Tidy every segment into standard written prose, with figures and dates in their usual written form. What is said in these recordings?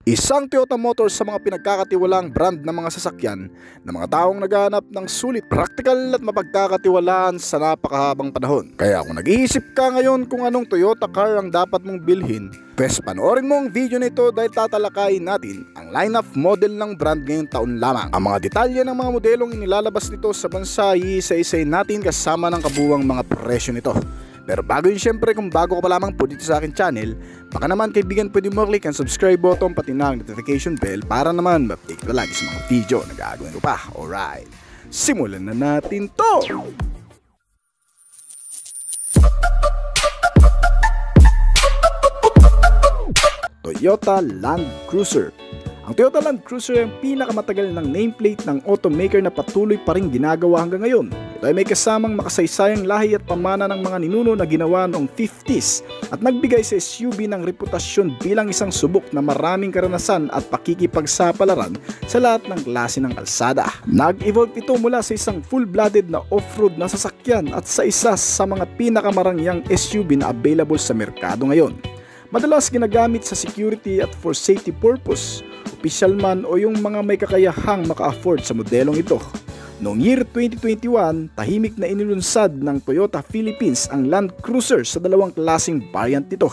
Isang Toyota Motors sa mga pinagkakatiwalang brand ng mga sasakyan ng mga taong naghahanap ng sulit, practical at mapagkakatiwalaan sa napakahabang panahon. Kaya kung nag-iisip ka ngayon kung anong Toyota car ang dapat mong bilhin, pwes panoorin mo ang video nito dahil tatalakayin natin ang line-up model ng brand ngayong taon lamang. Ang mga detalye ng mga modelong inilalabas nito sa bansa ay isa-isay natin kasama ng kabuuang mga presyo nito. Pero bago yun, syempre kung bago ka pa lamang po dito sa akin channel, baka naman kaibigan pwede mo click ang subscribe button pati na ang notification bell para naman ma-update ka lagi sa mga video na gagawin ko pa. Alright, simulan na natin to! Toyota Land Cruiser. Ang Toyota Land Cruiser ay ang pinakamatagal ng nameplate ng automaker na patuloy pa rin ginagawa hanggang ngayon. Ito ay may kasamang makasaysayang lahi at pamana ng mga ninuno na ginawa noong 50s at nagbigay sa SUV ng reputasyon bilang isang subok na maraming karanasan at pakikipagsapalaran sa lahat ng klase ng kalsada. Nag-evolve ito mula sa isang full-blooded na off-road na sasakyan at sa isa sa mga pinakamarangyang SUV na available sa merkado ngayon. Madalas ginagamit sa security at for safety purpose, opisyal man o yung mga may kakayahang maka-afford sa modelong ito. Noong year 2021, tahimik na inilunsad ng Toyota Philippines ang Land Cruiser sa dalawang klaseng variant nito.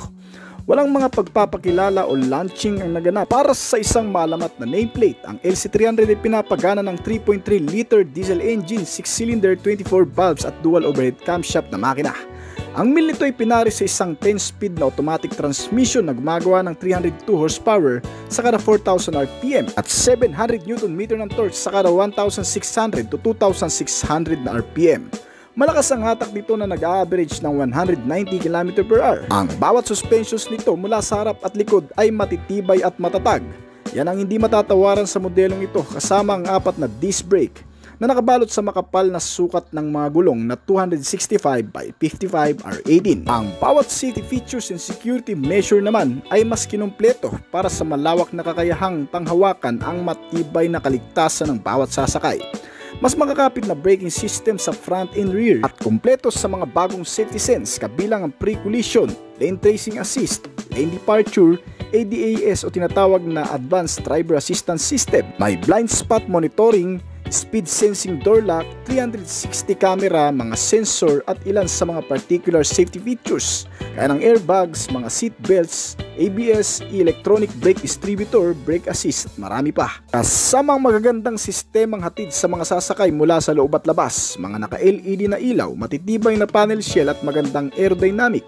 Walang mga pagpapakilala o launching ang naganap. Para sa isang malamat na nameplate, ang LC300 ay pinapagana ng 3.3-liter diesel engine, 6-cylinder, 24 valves at dual overhead camshaft na makina. Ang mill nito ay pinari sa isang 10-speed na automatic transmission na gumagawa ng 302 horsepower sa kada 4,000 RPM at 700 Nm ng torque sa kada 1,600 to 2,600 na RPM. Malakas ang hatak nito na nag-average ng 190 km/h. Ang bawat suspensions nito mula sa harap at likod ay matitibay at matatag. Yan ang hindi matatawaran sa modelong ito kasama ang 4 na disc brake na nakabalot sa makapal na sukat ng mga gulong na 265 by 55 R18. Ang bawat safety features and security measure naman ay mas kinumpleto para sa malawak na kakayahang panghawakan ang matibay na kaligtasan ng bawat sasakay. Mas makakapit na braking system sa front and rear at kumpleto sa mga bagong safety sense kabilang ang pre-collision, lane tracing assist, lane departure, ADAS o tinatawag na Advanced Driver Assistance System. May blind spot monitoring, speed sensing door lock, 360 camera, mga sensor at ilan sa mga particular safety features kaya ng airbags, mga seat belts, ABS, electronic brake distributor, brake assist at marami pa. Kasamang magagandang sistemang hatid sa mga sasakay mula sa loob at labas, mga naka-LED na ilaw, matitibay na panel shell at magandang aerodynamic.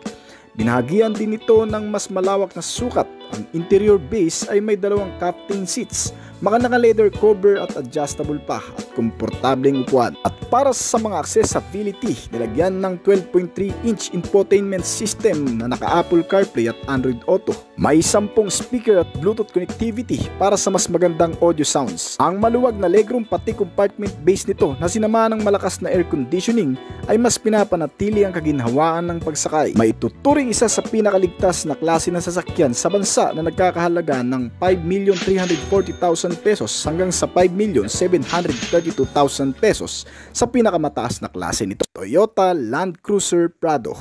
Binahagian din ito ng mas malawak na sukat. Ang interior base ay may dalawang captain seats, mga naka-leather cover at adjustable pa at komportableng upuan. At para sa mga accessibility, nilagyan ng 12.3-inch infotainment system na naka-Apple CarPlay at Android Auto. May 10 speaker at Bluetooth connectivity para sa mas magandang audio sounds. Ang maluwag na legroom pati compartment base nito na sinama ng malakas na air conditioning ay mas pinapanatili ang kaginhawaan ng pagsakay. May tuturing isa sa pinakaligtas na klase ng sasakyan sa bansa na nagkakahalaga ng 5,340,000 pesos hanggang sa 5,732,000 pesos sa pinakamataas na klase nito, Toyota Land Cruiser Prado.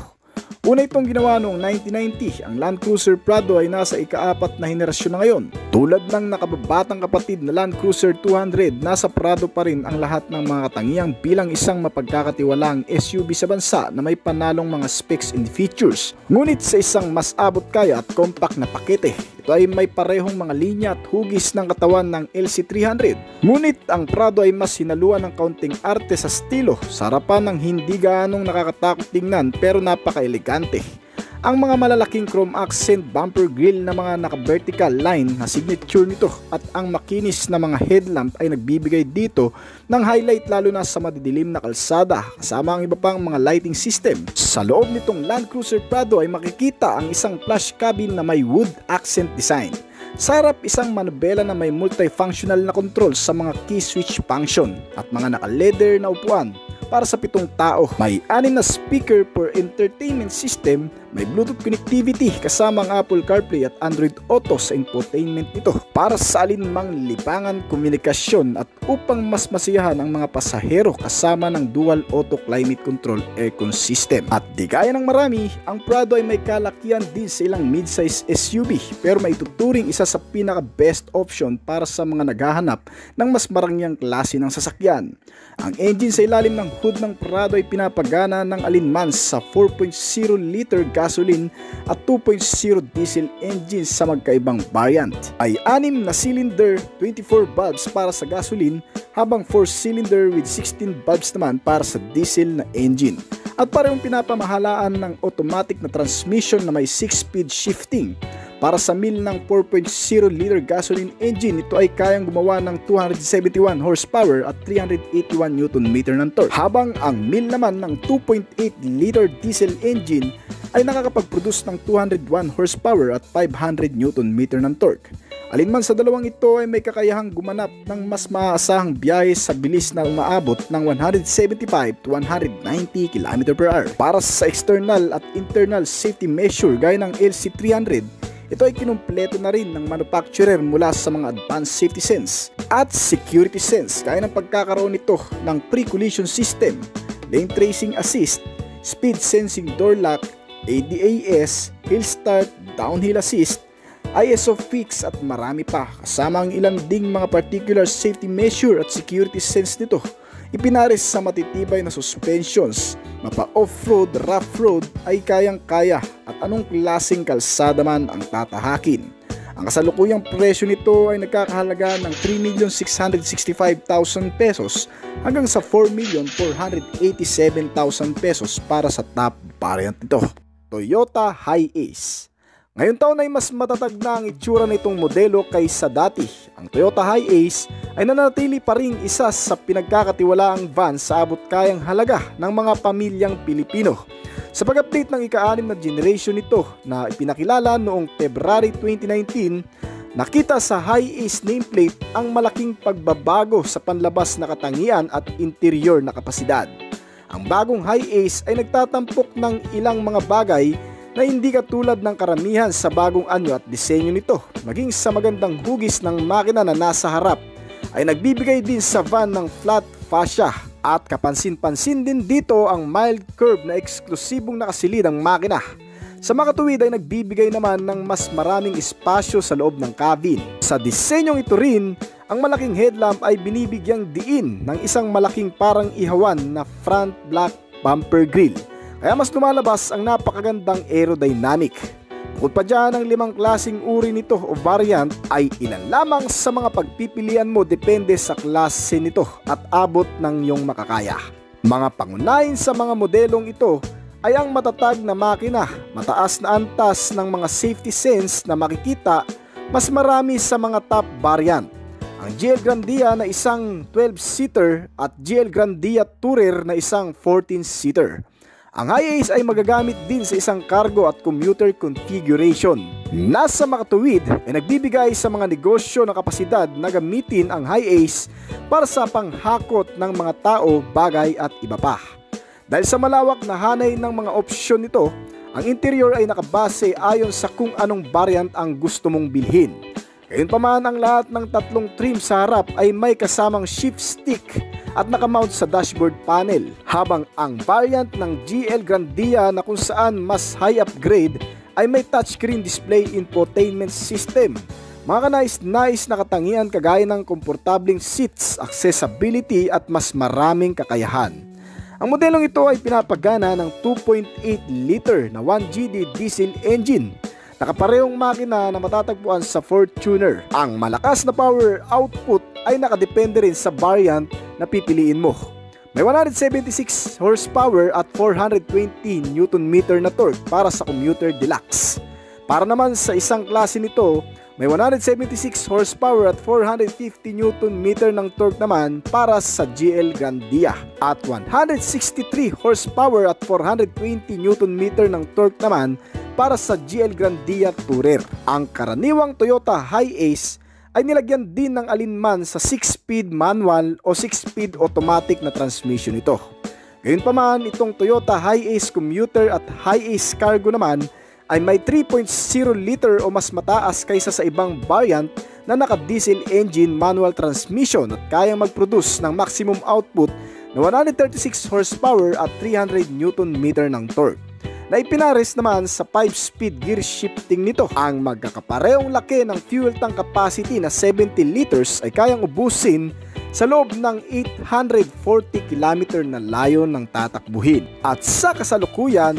Una itong ginawa noong 1990, ang Land Cruiser Prado ay nasa ika-4 na henerasyon na ngayon. Tulad ng nakababatang kapatid na Land Cruiser 200, nasa Prado pa rin ang lahat ng mga katangiang bilang isang mapagkakatiwalaang SUV sa bansa na may panalong mga specs and features. Ngunit sa isang mas abot kaya at compact na pakete, ito ay may parehong mga linya at hugis ng katawan ng LC300. Ngunit ang Prado ay mas sinaluan ng kaunting arte sa estilo, sa harapan ng hindi gaanong nakakatakot tingnan pero napaka-elegante. Ang mga malalaking chrome accent bumper grill na mga naka-vertical line na signature nito at ang makinis na mga headlamp ay nagbibigay dito ng highlight lalo na sa madidilim na kalsada kasama ang iba pang mga lighting system. Sa loob nitong Land Cruiser Prado ay makikita ang isang plush cabin na may wood accent design. Sa harap, isang manubela na may multifunctional na control sa mga key switch function at mga naka-leather na upuan para sa 7 tao. May 6 na speaker per entertainment system, May Bluetooth connectivity kasama ang Apple CarPlay at Android Auto sa infotainment nito para sa alinmang libangan komunikasyon at upang mas masiyahan ang mga pasahero kasama ng Dual Auto Climate Control Aircon System. At di gaya ng marami, ang Prado ay may kalakihan din sa ilang mid-size SUV pero may tuturing isa sa pinaka-best option para sa mga naghahanap ng mas marangyang klase ng sasakyan. Ang engine sa ilalim ng hood ng Prado ay pinapagana ng alinman sa 4.0 liter gasoline at 2.0 diesel engine sa magkaibang variant. Ay 6 na cylinder, 24 valves para sa gasoline habang 4 cylinder with 16 valves naman para sa diesel na engine. At parehong pinapamahalaan ng automatic na transmission na may 6-speed shifting. Para sa mill ng 4.0 liter gasoline engine, ito ay kayang gumawa ng 271 horsepower at 381 Nm ng torque. Habang ang mill naman ng 2.8 liter diesel engine ay nakakapag-produce ng 201 horsepower at 500 Nm ng torque. Alinman sa dalawang ito ay may kakayahang gumanap ng mas maaasahang biyahe sa bilis na umaabot ng 175 to 190 km/h. Para sa external at internal safety measure gaya ng LC300, ito ay kinumpleto na rin ng manufacturer mula sa mga advanced safety sense at security sense gaya ng pagkakaroon nito ng pre-collision system, lane tracing assist, speed sensing door lock, ADAS, hill start, downhill assist, ISO fix at marami pa kasama ang ilang ding mga particular safety measure at security sense nito. Ipinaris sa matitibay na suspensions, mapa off-road, rough road ay kayang-kaya at anong klaseng kalsada man ang tatahakin. Ang kasalukuyang presyo nito ay nagkakahalaga ng 3,665,000 pesos hanggang sa 4,487,000 pesos para sa top variant nito, Toyota Hiace. Ngayong taon ay mas matatag na ang itsura nitong modelo kaysa dati. Ang Toyota Hiace ay nanatili pa ring isa sa pinagkakatiwalaang van sa abot kayang halaga ng mga pamilyang Pilipino. Sa pag-update ng ika-6 na generation nito na ipinakilala noong February 2019, nakita sa Hiace nameplate ang malaking pagbabago sa panlabas na katangian at interior na kapasidad. Ang bagong Hiace ay nagtatampok ng ilang mga bagay na hindi katulad ng karamihan sa bagong anyo at disenyo nito. Maging sa magandang hugis ng makina na nasa harap ay nagbibigay din sa van ng flat fascia at kapansin-pansin din dito ang mild curve na eksklusibong nakasilid ang makina. Sa makatuwid ay nagbibigay naman ng mas maraming espasyo sa loob ng cabin. Sa disenyong ito rin, ang malaking headlamp ay binibigyang diin ng isang malaking parang ihawan na front black bumper grille. Kaya mas lumalabas ang napakagandang aerodynamic. Bukod pa dyan, ang 5 klaseng uri nito o variant ay ilan lamang sa mga pagpipilian mo depende sa klase nito at abot ng iyong makakaya. Mga pangunahin sa mga modelong ito ay ang matatag na makina, mataas na antas ng mga safety sense na makikita mas marami sa mga top variant. Ang GL Grandia na isang 12-seater at GL Grandia Tourer na isang 14-seater. Ang Hiace ay magagamit din sa isang cargo at commuter configuration. Nasa makatuwid ay nagbibigay sa mga negosyo ng kapasidad na gamitin ang Hiace para sa panghakot ng mga tao, bagay at iba pa. Dahil sa malawak na hanay ng mga opsyon nito, ang interior ay nakabase ayon sa kung anong variant ang gusto mong bilhin. Gayunpaman, ang lahat ng 3 trim sa harap ay may kasamang shift stick at nakamount sa dashboard panel, habang ang variant ng GL Grandia na kung saan mas high upgrade ay may touchscreen display infotainment system. Mga kanais-nais na katangian kagaya ng komportabling seats, accessibility at mas maraming kakayahan. Ang modelong ito ay pinapagana ng 2.8 liter na 1GD diesel engine. Nakaparehong makina na matatagpuan sa Fortuner. Ang malakas na power output ay nakadepende rin sa variant na pipiliin mo. May 176 horsepower at 420 Nm na torque para sa Commuter Deluxe. Para naman sa isang klase nito, may 176 horsepower at 450 Nm ng torque naman para sa GL Grandia at 163 horsepower at 420 Nm ng torque naman para sa GL Grandia Tourer. Ang karaniwang Toyota Hiace ay nilagyan din ng alinman sa 6-speed manual o 6-speed automatic na transmission nito. Gayunpaman, itong Toyota Hiace Commuter at Hiace Cargo naman ay may 3.0 liter o mas mataas kaysa sa ibang variant na naka-diesel engine manual transmission at kayang mag-produce ng maximum output na 136 horsepower at 300 Nm ng torque. Na ipinares naman sa 5-speed gear shifting nito. Ang magkakaparehong laki ng fuel tank capacity na 70 liters ay kayang ubusin sa loob ng 840 km na layo ng tatakbuhin. At sa kasalukuyan,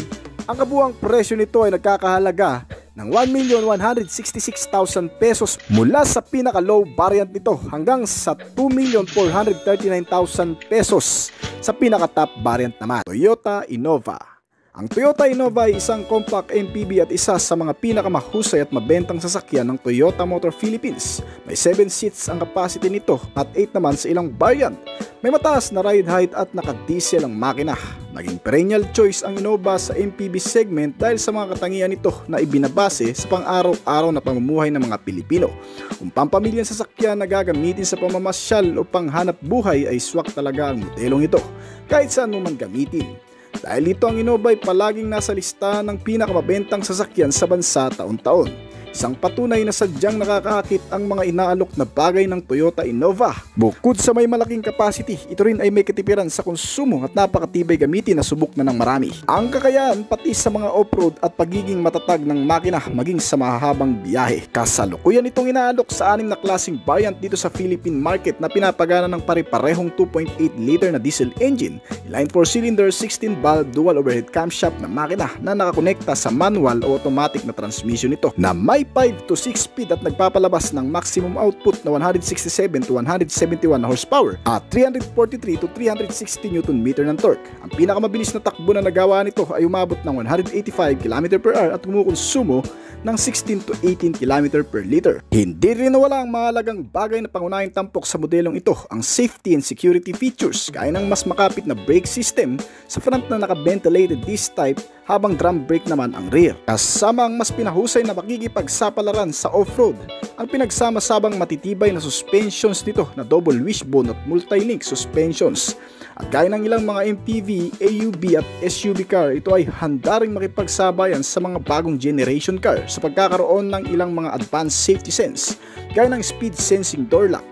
ang kabuuang presyo nito ay nagkakahalaga ng 1,166,000 pesos mula sa pinaka-low variant nito hanggang sa 2,439,000 pesos sa pinaka-top variant naman, Toyota Innova. Ang Toyota Innova ay isang compact MPV at isa sa mga pinakamahusay at mabentang sasakyan ng Toyota Motor Philippines. May 7 seats ang capacity nito at 8 naman sa ilang variant. May mataas na ride height at naka-diesel ang makina. Naging perennial choice ang Innova sa MPV segment dahil sa mga katangian nito na ibinabase sa pang-araw-araw na pamumuhay ng mga Pilipino. Kung pampamilyang sasakyan na gagamitin sa pamamasyal o panghanap buhay ay swak talaga ang modelong ito, kahit saan mo man gamitin. Dahil dito ang Innova ay palaging nasa listahan ng pinakamabentang sasakyan sa bansa taon-taon. Isang patunay na sadyang nakakaakit ang mga inaalok na bagay ng Toyota Innova. Bukod sa may malaking capacity, ito rin ay may katipiran sa konsumo at napakatibay gamitin na subok na ng marami. Ang kakayahan pati sa mga off-road at pagiging matatag ng makina maging sa mahahabang biyahe. Kasalukuyan itong inaalok sa 6 na klaseng variant dito sa Philippine market na pinapagana ng pare-parehong 2.8 liter na diesel engine, inline 4-cylinder 16-valve dual overhead camshaft na makina na nakakonekta sa manual o automatic na transmission nito na may 5 to 6 speed at nagpapalabas ng maximum output na 167 to 171 horsepower at 343 to 360 Nm ng torque. Ang pinakamabilis na takbo na nagawa nito ay umabot ng 185 km/h at kumukonsumo ng 16 to 18 km per liter. Hindi rin nawala ang mahalagang bagay na pangunahing tampok sa modelong ito, ang safety and security features, gaya ng mas makapit na brake system sa front na naka-ventilated disc type habang drum brake naman ang rear. Kasama ang mas pinahusay na pakikipagsapalaran sa off-road, ang pinagsama-sabang matitibay na suspensions nito na double wishbone at multi-link suspensions. At gaya ng ilang mga MPV, AUV at SUV car, ito ay handa ring makipagsabayan sa mga bagong generation car sa pagkakaroon ng ilang mga advanced safety sense, gaya ng speed sensing door lock,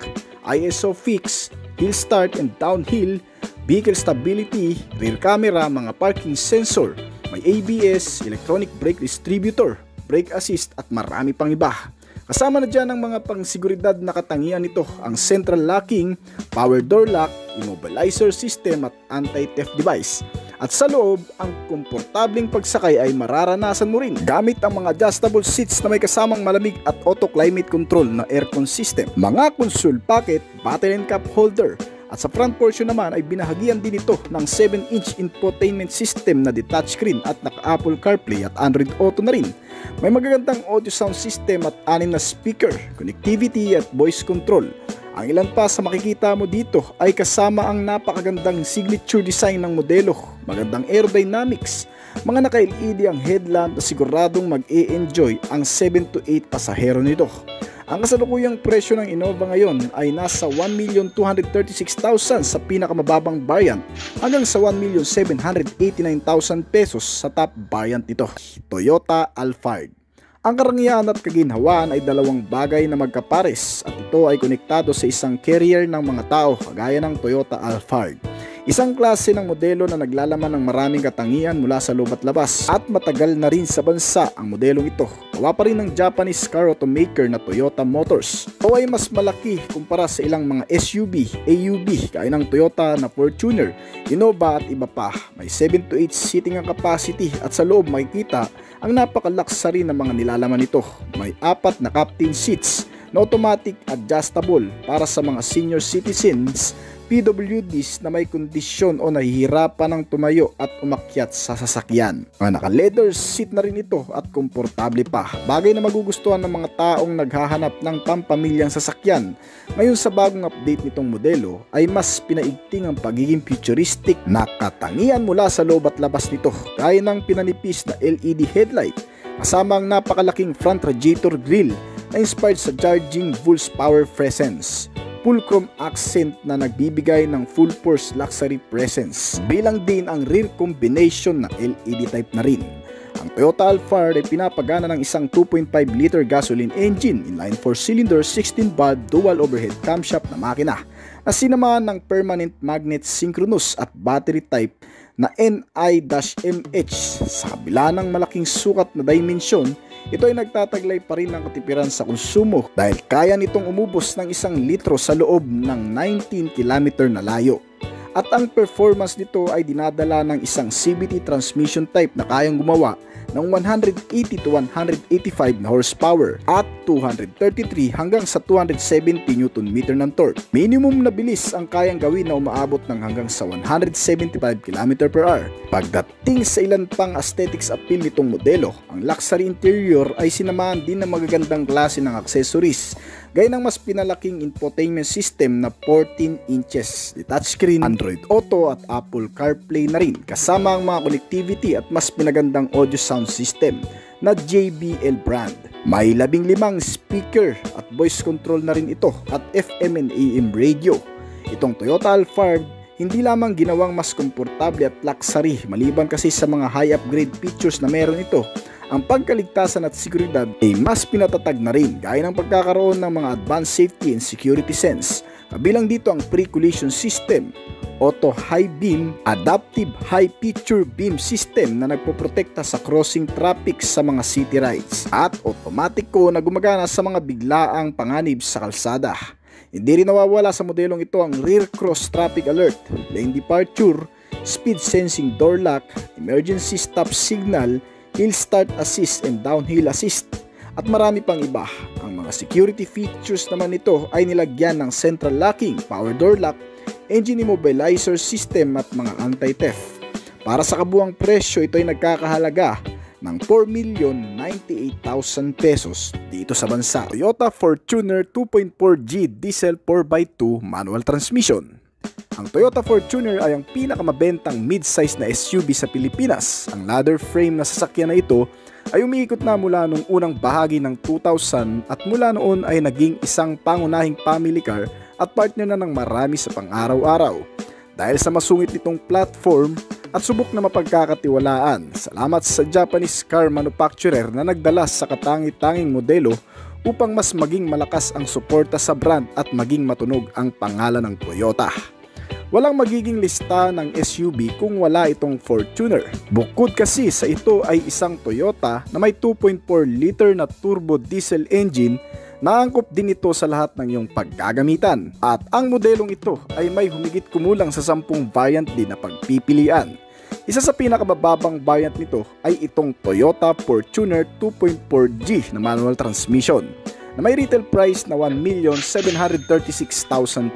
ISO fix, hill start and downhill, vehicle stability, rear camera, mga parking sensor, may ABS, electronic brake distributor, brake assist at marami pang iba. Kasama na dyan ang mga pangsiguridad na katangian nito, ang central locking, power door lock, immobilizer system at anti-theft device. At sa loob, ang komportabling pagsakay ay mararanasan mo rin gamit ang mga adjustable seats na may kasamang malamig at auto climate control na aircon system, mga console pocket, battery and cup holder. At sa front portion naman ay binahagian din ito ng 7-inch infotainment system na detached screen at naka-Apple CarPlay at Android Auto na rin. May magagandang audio sound system at 6 na speaker, connectivity at voice control. Ang ilan pa sa makikita mo dito ay kasama ang napakagandang signature design ng modelo, magandang aerodynamics, mga naka-LED ang headlamp na siguradong mag-e-enjoy ang 7 to 8 pasahero nito. Ang kasalukuyang presyo ng Innova ngayon ay nasa 1,236,000 sa pinakamababang variant hanggang sa 1,789,000 pesos sa top variant nito, Toyota Alphard. Ang karangyaan at kaginhawaan ay dalawang bagay na magkapares at ito ay konektado sa isang carrier ng mga tao kagaya ng Toyota Alphard. Isang klase ng modelo na naglalaman ng maraming katangian mula sa loob at labas at matagal na rin sa bansa ang modelong ito. Gawa pa rin ng Japanese car automaker na Toyota Motors. Ito ay mas malaki kumpara sa ilang mga SUV, AUV gaya ng Toyota na Fortuner, Innova at iba pa. May 7 to 8 seating ang capacity at sa loob makikita ang napaka-luxury ng mga nilalaman nito. May 4 na captain seats na automatic adjustable para sa mga senior citizens, PWDs na may kondisyon o nahihirapan ng tumayo at umakyat sa sasakyan. Naka-leather seat na rin ito at komportable pa, bagay na magugustuhan ng mga taong naghahanap ng pampamilyang sasakyan. Ngayon sa bagong update nitong modelo ay mas pinaigting ang pagiging futuristic na katangian mula sa loob at labas nito, gaya ng pinanipis na LED headlight, kasama ang napakalaking front radiator grille na inspired sa Charging Bull's Power Presence. fulcrum accent na nagbibigay ng full force luxury presence. Bilang din ang rear combination na LED type na rin. Ang Toyota Alphard ay pinapagana ng isang 2.5 liter gasoline engine inline 4-cylinder 16-valve dual overhead camshaft na makina na sinamahan ng permanent magnet synchronous at battery type na NI-MH. Sa kabila ng malaking sukat na dimensyon, ito ay nagtataglay pa rin ng katipiran sa konsumo dahil kaya nitong umubos ng 1 litro sa loob ng 19 km na layo. At ang performance nito ay dinadala ng isang CVT transmission type na kayang gumawa ng 180 to 185 na horsepower at 233 hanggang sa 270 Nm ng torque. Minimum na bilis ang kayang gawin na umaabot ng hanggang sa 175 km/h. Pagdating sa ilan pang aesthetics appeal nitong modelo, ang luxury interior ay sinamahan din ng magagandang klase ng accessories gaya ng mas pinalaking infotainment system na 14 inches, di touchscreen, Android Auto at Apple CarPlay na rin, kasama ang mga connectivity at mas pinagandang audio sound system na JBL brand. May 15 speaker at voice control na rin ito at FM and AM radio. Itong Toyota Alphard hindi lamang ginawang mas komportable at luxury maliban kasi sa mga high upgrade features na meron ito, ang pagkaligtasan at seguridad ay mas pinatatag na rin gaya ng pagkakaroon ng mga advanced safety and security sense. Kabilang dito ang pre-collision system, auto high beam, adaptive high feature beam system na nagpoprotekta sa crossing traffic sa mga city rides, at otomatiko na gumagana sa mga biglaang panganib sa kalsada. Hindi rin nawawala sa modelong ito ang rear cross traffic alert, lane departure, speed sensing door lock, emergency stop signal, hill start assist and downhill assist, at marami pang iba. Ang mga security features naman nito ay nilagyan ng central locking, power door lock, engine immobilizer system at mga anti-theft. Para sa kabuang presyo, ito ay nagkakahalaga ng 4,098,000 pesos dito sa bansa. Toyota Fortuner 2.4G diesel 4x2 manual transmission. Ang Toyota Fortuner ay ang pinakamabentang mid-size na SUV sa Pilipinas. Ang ladder frame na sasakyan na ito ay umiikot na mula nung unang bahagi ng 2000 at mula noon ay naging isang pangunahing family car at partner na ng marami sa pang-araw-araw. Dahil sa masungit nitong platform at subok na mapagkakatiwalaan, salamat sa Japanese car manufacturer na nagdala sa katangi-tanging modelo upang mas maging malakas ang suporta sa brand at maging matunog ang pangalan ng Toyota. Walang magiging lista ng SUV kung wala itong Fortuner. Bukod kasi sa ito ay isang Toyota na may 2.4 liter na turbo diesel engine, naangkop din ito sa lahat ng iyong paggagamitan. At ang modelong ito ay may humigit kumulang sa 10 variant din na pagpipilian. Isa sa pinakamababang variant nito ay itong Toyota Fortuner 2.4G na manual transmission na may retail price na 1,736,000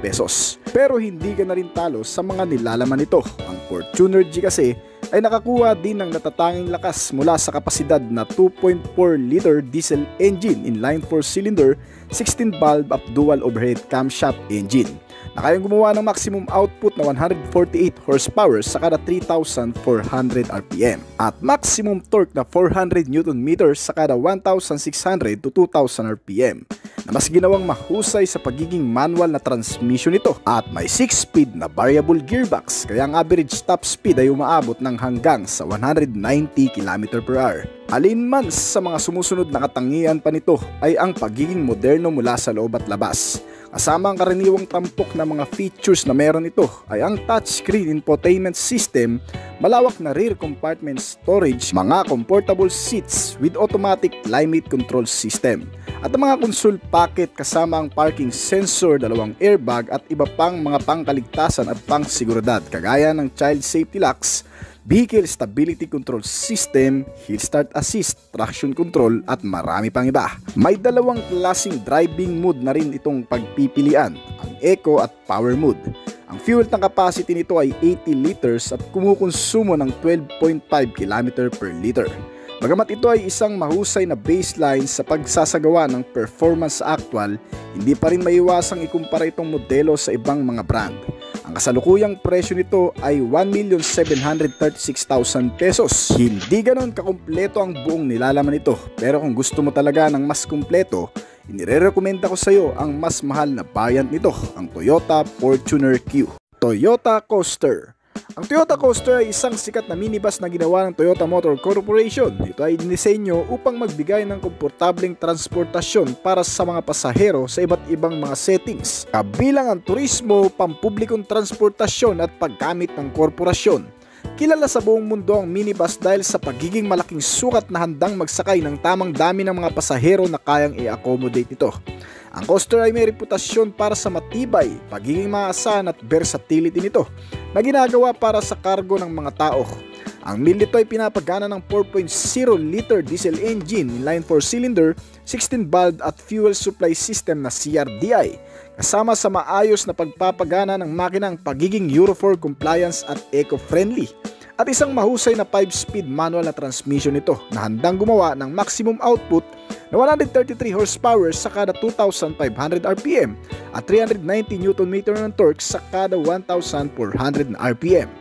pesos. Pero hindi ka na rin talo sa mga nilalaman nito. Ang Fortuner G kasi ay nakakuha din ng natatanging lakas mula sa kapasidad na 2.4 liter diesel engine inline 4-cylinder 16-valve at dual overhead camshaft engine na kayang gumawa ng maximum output na 148 horsepower sa kada 3,400 RPM at maximum torque na 400 Nm sa kada 1,600 to 2,000 RPM na mas ginawang mahusay sa pagiging manual na transmission nito at may 6-speed na variable gearbox kaya ang average top speed ay umaabot ng hanggang sa 190 km/h. Alinman sa mga sumusunod na katangian pa nito ay ang pagiging moderno mula sa loob at labas. Kasama ang karaniwang tampok na mga features na meron ito ay ang touchscreen infotainment system, malawak na rear compartment storage, mga comfortable seats with automatic climate control system, at ang mga console pocket kasama ang parking sensor, 2 airbag at iba pang mga pangkaligtasan at pangseguridad kagaya ng child safety locks, vehicle stability control system, hill start assist, traction control at marami pang iba. May 2 klaseng driving mode na rin itong pagpipilian, ang Eco at Power mode. Ang fuel tank capacity nito ay 80 liters at kumukonsumo ng 12.5 km per liter. Bagamat ito ay isang mahusay na baseline sa pagsasagawa ng performance sa actual, hindi pa rin maiwasang ikumpara itong modelo sa ibang mga brand. Ang kasalukuyang presyo nito ay 1,736,000 pesos. Hindi ganon kakumpleto ang buong nilalaman nito, pero kung gusto mo talaga ng mas kumpleto, inirerekomenda ko sa iyo ang mas mahal na variant nito, ang Toyota Fortuner Q. Toyota Coaster. Ang Toyota Coaster ay isang sikat na minibus na ginawa ng Toyota Motor Corporation. Ito ay dinisenyo upang magbigay ng komportableng transportasyon para sa mga pasahero sa iba't ibang mga settings, kabilang ang turismo, pampublikong transportasyon at paggamit ng korporasyon. Kilala sa buong mundo ang minibus dahil sa pagiging malaking sukat na handang magsakay ng tamang dami ng mga pasahero na kayang i-accommodate ito. Ang coaster ay may reputasyon para sa matibay, pagiging maasahan at versatility nito na ginagawa para sa cargo ng mga tao. Ang mill nito ay pinapagana ng 4.0-liter diesel engine, inline 4-cylinder, 16-valve at fuel supply system na CRDI, kasama sa maayos na pagpapagana ng makinang pagiging Euro 4 compliance at eco-friendly, at isang mahusay na 5-speed manual na transmission nito na handang gumawa ng maximum output na 133 horsepower sa kada 2,500 RPM at 390 Nm ng torque sa kada 1,400 RPM.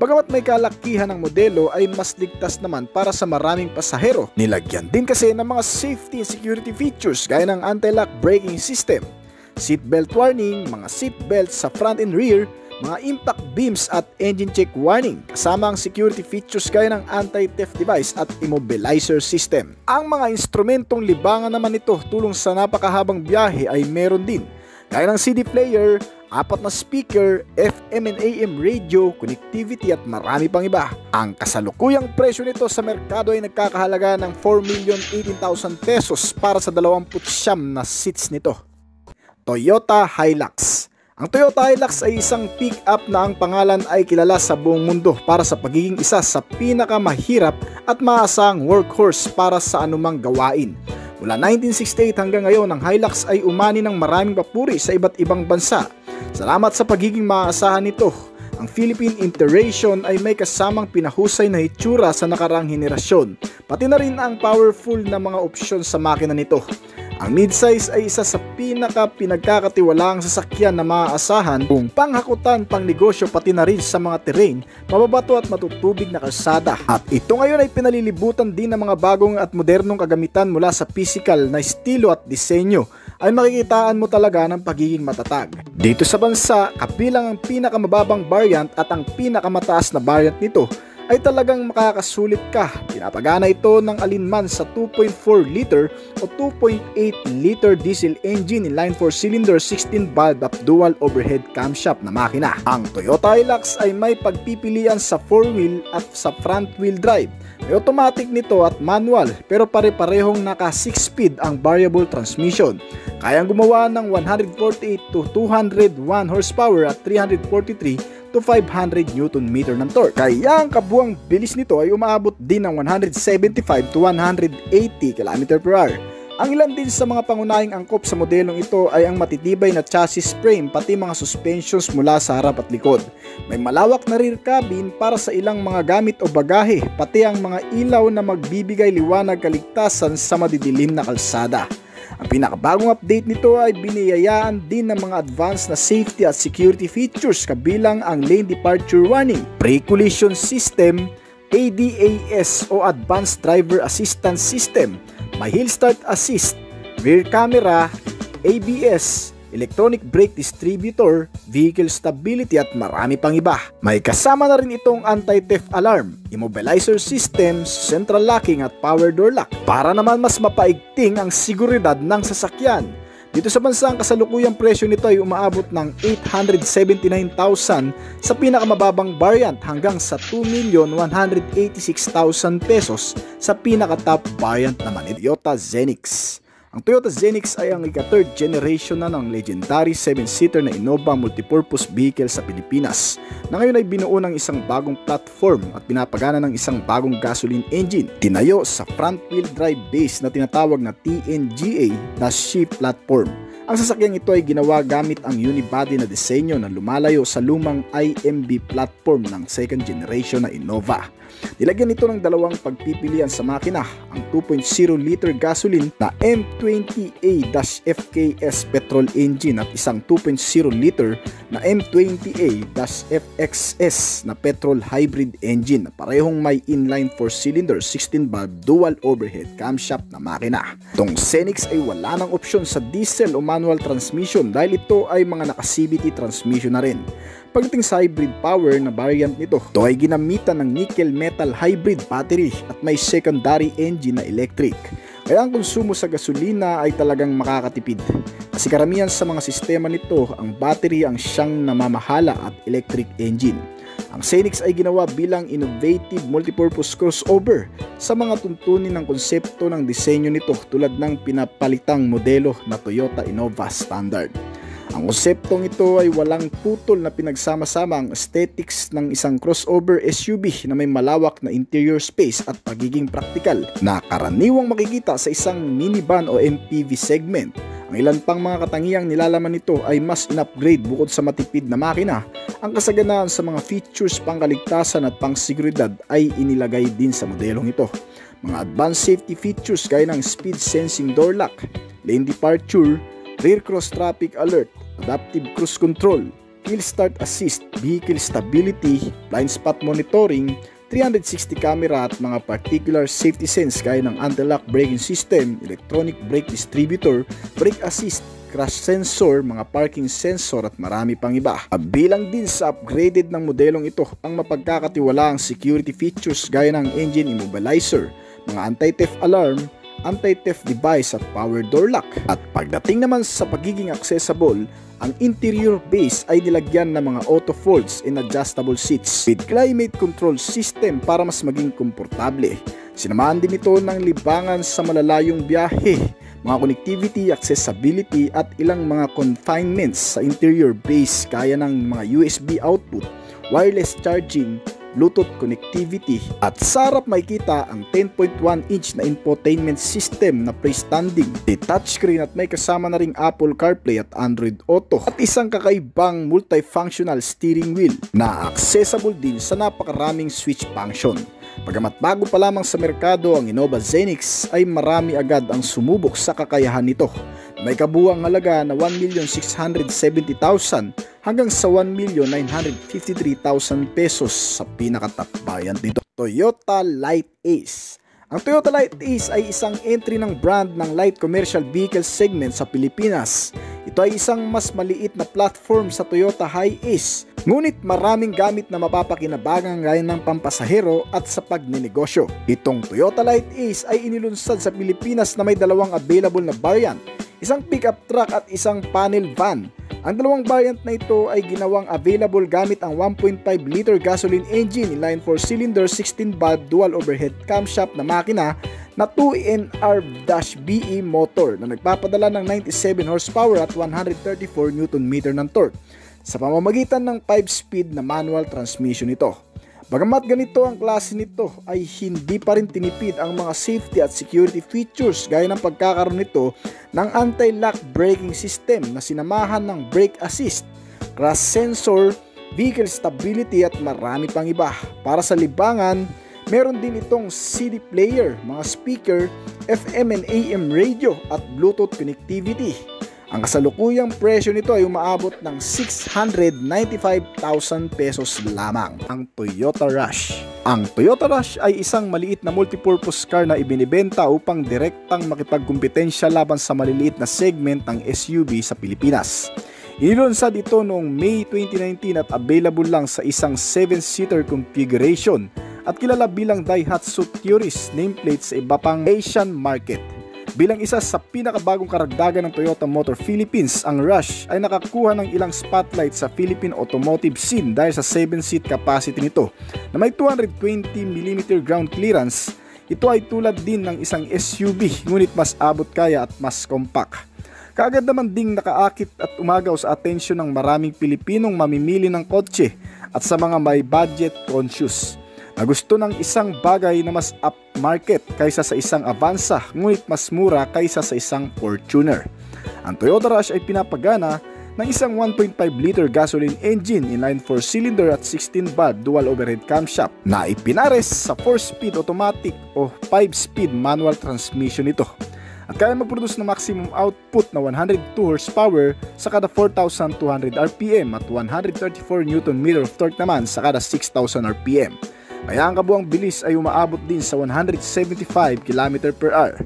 Bagamat may kalakihan ng modelo ay mas ligtas naman para sa maraming pasahero. Nilagyan din kasi ng mga safety and security features gaya ng anti-lock braking system, seatbelt warning, mga seatbelts sa front and rear, mga impact beams at engine check warning, kasama ang security features gaya ng anti-theft device at immobilizer system. Ang mga instrumentong libangan naman nito tulong sa napakahabang biyahe ay meron din, gaya ng CD player, 4 na speaker, FM and AM radio, connectivity at marami pang iba. Ang kasalukuyang presyo nito sa merkado ay nagkakahalaga ng 4,018,000 pesos para sa 29 na seats nito. Toyota Hilux. Ang Toyota Hilux ay isang pick-up na ang pangalan ay kilala sa buong mundo para sa pagiging isa sa pinakamahirap at maasahang workhorse para sa anumang gawain. Mula 1968 hanggang ngayon, ang Hilux ay umani ng maraming papuri sa iba't ibang bansa. Salamat sa pagiging maaasahan nito, ang Philippine Interration ay may kasamang pinahusay na hitsura sa nakaraang henerasyon, pati na rin ang powerful na mga opsyon sa makina nito. Ang midsize ay isa sa pinagkakatiwalaang sasakyan na maaasahan kung panghakutan, pangnegosyo pati na rin sa mga terrain, mababato at matutubig na kalsada. At ito ngayon ay pinalilibutan din ng mga bagong at modernong kagamitan mula sa physical na estilo at disenyo, ay makikitaan mo talaga ng pagiging matatag. Dito sa bansa, kabilang ang pinakamababang variant at ang pinakamataas na variant nito ay talagang makakasulit ka. Pinapagana ito ng alinman sa 2.4 liter o 2.8 liter diesel engine inline 4-cylinder 16-valve at dual overhead camshaft na makina. Ang Toyota Hilux ay may pagpipilian sa 4-wheel at sa front-wheel drive. May automatic nito at manual, pero pare-parehong naka 6-speed ang variable transmission. Kayang gumawa ng 148 to 201 horsepower at 343 to 500 Nm ng torque. Kaya ang kabuang bilis nito ay umaabot din ng 175 to 180 km/h. Ang ilan din sa mga pangunahing angkop sa modelong ito ay ang matitibay na chassis frame pati mga suspensions mula sa harap at likod. May malawak na rear cabin para sa ilang mga gamit o bagahe, pati ang mga ilaw na magbibigay liwanag kaligtasan sa madidilim na kalsada. Ang pinakabagong update nito ay biniyayaan din ng mga advanced na safety at security features kabilang ang lane departure warning, pre-collision system, ADAS o Advanced Driver Assistance System, may hill start assist, rear camera, ABS, electronic brake distributor, vehicle stability at marami pang iba. May kasama na rin itong anti-theft alarm, immobilizer system, central locking at power door lock para naman mas mapaigting ang seguridad ng sasakyan. Dito sa bansa, ang kasalukuyang presyo nito ay umaabot ng 879,000 sa pinakamababang variant hanggang sa 2,186,000 pesos sa pinaka-top variant naman ni Toyota Zenix. Ang Toyota Zenix ay ang ika-third generation na ng legendary 7-seater na Innova multipurpose vehicle sa Pilipinas na ngayon ay binuo ng isang bagong platform at pinapagana ng isang bagong gasoline engine. Tinayo sa front-wheel drive base na tinatawag na TNGA na shift platform. Ang sasakyang ito ay ginawa gamit ang unibody na disenyo na lumalayo sa lumang IMB platform ng second generation na Innova. Nilagyan ito ng dalawang pagpipilian sa makina, ang 2.0 liter gasoline na M20A-FKS petrol engine at isang 2.0 liter na M20A-FXS na petrol hybrid engine na parehong may inline 4-cylinder 16-valve dual overhead camshaft na makina. Itong Zenix ay wala ng opsyon sa diesel o manual transmission dahil ito ay mga naka-CVT transmission na rin. Pagdating sa hybrid power na variant nito, ito ay ginamitan ng nickel metal hybrid battery at may secondary engine na electric. Kaya ang konsumo sa gasolina ay talagang makakatipid. Kasi karamihan sa mga sistema nito, ang battery ang siyang namamahala at electric engine. Ang Zenix ay ginawa bilang innovative multipurpose crossover sa mga tuntunin ng konsepto ng disenyo nito tulad ng pinapalitang modelo na Toyota Innova Standard. Ang konseptong ito ay walang putol na pinagsama-sama ang aesthetics ng isang crossover SUV na may malawak na interior space at pagiging praktikal na karaniwang makikita sa isang minivan o MPV segment. Ang ilan pang mga katangiang nilalaman nito ay mas in-upgrade bukod sa matipid na makina. Ang kasaganaan sa mga features pangkaligtasan at pangseguridad ay inilagay din sa modelong ito. Mga advanced safety features gaya ng speed sensing door lock, lane departure, rear cross traffic alert, adaptive cruise control, hill start assist, vehicle stability, blind spot monitoring, 360 camera at mga particular safety sense gaya ng anti-lock braking system, electronic brake distributor, brake assist, crash sensor, mga parking sensor at marami pang iba. Bilang din sa upgraded ng modelong ito ang mapagkakatiwalaang security features gaya ng engine immobilizer, mga anti-theft alarm, anti-theft device at power door lock. At pagdating naman sa pagiging accessible, ang interior base ay nilagyan ng mga auto folds and adjustable seats with climate control system para mas maging komportable. Sinamahan din ito ng libangan sa malalayong biyahe, mga connectivity, accessibility at ilang mga confinements sa interior base gaya ng mga USB output, wireless charging, Bluetooth connectivity at sa harap makikita ang 10.1-inch na infotainment system na freestanding, touchscreen at may kasama na ring Apple CarPlay at Android Auto at isang kakaibang multifunctional steering wheel na accessible din sa napakaraming switch function. Bagamat bago pa lamang sa merkado ang Innova Zenix ay marami agad ang sumubok sa kakayahan nito. May kabuuang halaga na 1,670,000 hanggang sa 1,953,000 pesos sa pinaka-top variant nito. Toyota Light Ace. Ang Toyota Light Ace ay isang entry ng brand ng light commercial vehicle segment sa Pilipinas. Ito ay isang mas maliit na platform sa Toyota Hi-Ace, ngunit maraming gamit na mapapakinabangan gaya ng pampasahero at sa pagninegosyo. Itong Toyota Light Ace ay inilunsad sa Pilipinas na may dalawang available na variant, isang pickup truck at isang panel van. Ang dalawang variant na ito ay ginawang available gamit ang 1.5 liter gasoline engine, inline 4-cylinder 16-valve dual overhead camshaft na makina na 2NR-BE motor na nagpapadala ng 97 horsepower at 134 Nm ng torque sa pamamagitan ng 5-speed na manual transmission nito. Bagamat ganito ang klase nito ay hindi pa rin tinipid ang mga safety at security features gaya ng pagkakaroon nito ng anti-lock braking system na sinamahan ng brake assist, crash sensor, vehicle stability at marami pang iba. Para sa libangan, meron din itong CD player, mga speaker, FM and AM radio at Bluetooth connectivity. Ang kasalukuyang presyo nito ay umaabot ng 695,000 pesos lamang. Ang Toyota Rush. Ang Toyota Rush ay isang maliit na multipurpose car na ibinibenta upang direktang makipagkumpetensya laban sa maliliit na segment ng SUV sa Pilipinas. Inilunsad ito noong May 2019 at available lang sa isang 7-seater configuration at kilala bilang Daihatsu Tourist nameplate sa iba pang Asian market. Bilang isa sa pinakabagong karagdagan ng Toyota Motor Philippines, ang Rush ay nakakuha ng ilang spotlight sa Philippine automotive scene dahil sa 7-seat capacity nito na may 220mm ground clearance. Ito ay tulad din ng isang SUV ngunit mas abot kaya at mas compact. Kaagad naman ding nakaakit at umagaw sa atensyon ng maraming Pilipinong mamimili ng kotse at sa mga may budget conscious na gusto ng isang bagay na mas upmarket kaysa sa isang Avanza ngunit mas mura kaysa sa isang Fortuner. Ang Toyota Rush ay pinapagana ng isang 1.5 liter gasoline engine inline 4-cylinder at 16-valve dual overhead camshaft na ipinares sa 4-speed automatic o 5-speed manual transmission ito. At kaya mag-produce ng maximum output na 102 horsepower sa kada 4,200 RPM at 134 Nm of torque naman sa kada 6,000 RPM. Kaya ang kabuang bilis ay umaabot din sa 175 km/h.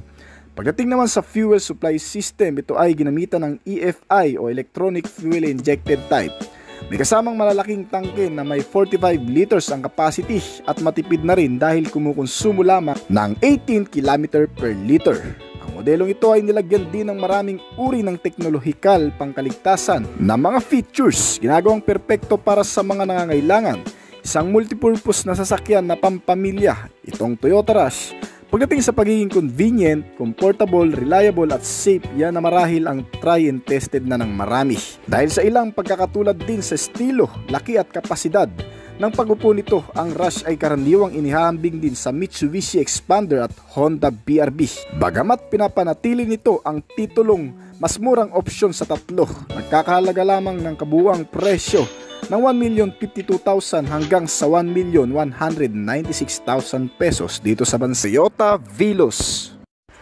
Pagdating naman sa fuel supply system, ito ay ginamitan ng EFI o Electronic Fuel Injected type. May kasamang malalaking tangke na may 45 liters ang capacity at matipid na rin dahil kumukonsumo lamang ng 18 km/liter. Ang modelong ito ay nilagyan din ng maraming uri ng teknolohikal pangkaligtasan na mga features, ginagawang perpekto para sa mga nangangailangan. Isang multipurpose na sasakyan na pampamilya, itong Toyota Rush. Pagdating sa pagiging convenient, comfortable, reliable at safe, yan na marahil ang try and tested na ng marami. Dahil sa ilang pagkakatulad din sa estilo, laki at kapasidad ng pag-upo nito, ang Rush ay karaniwang inihahambing din sa Mitsubishi Expander at Honda BRV. Bagamat pinapanatili nito ang titulong mas murang opsyon sa tatlo, nagkakahalaga lamang ng kabuuang presyo ng 1,052,000 hanggang sa 1,196,000 pesos dito sa bansa. Toyota Veloz.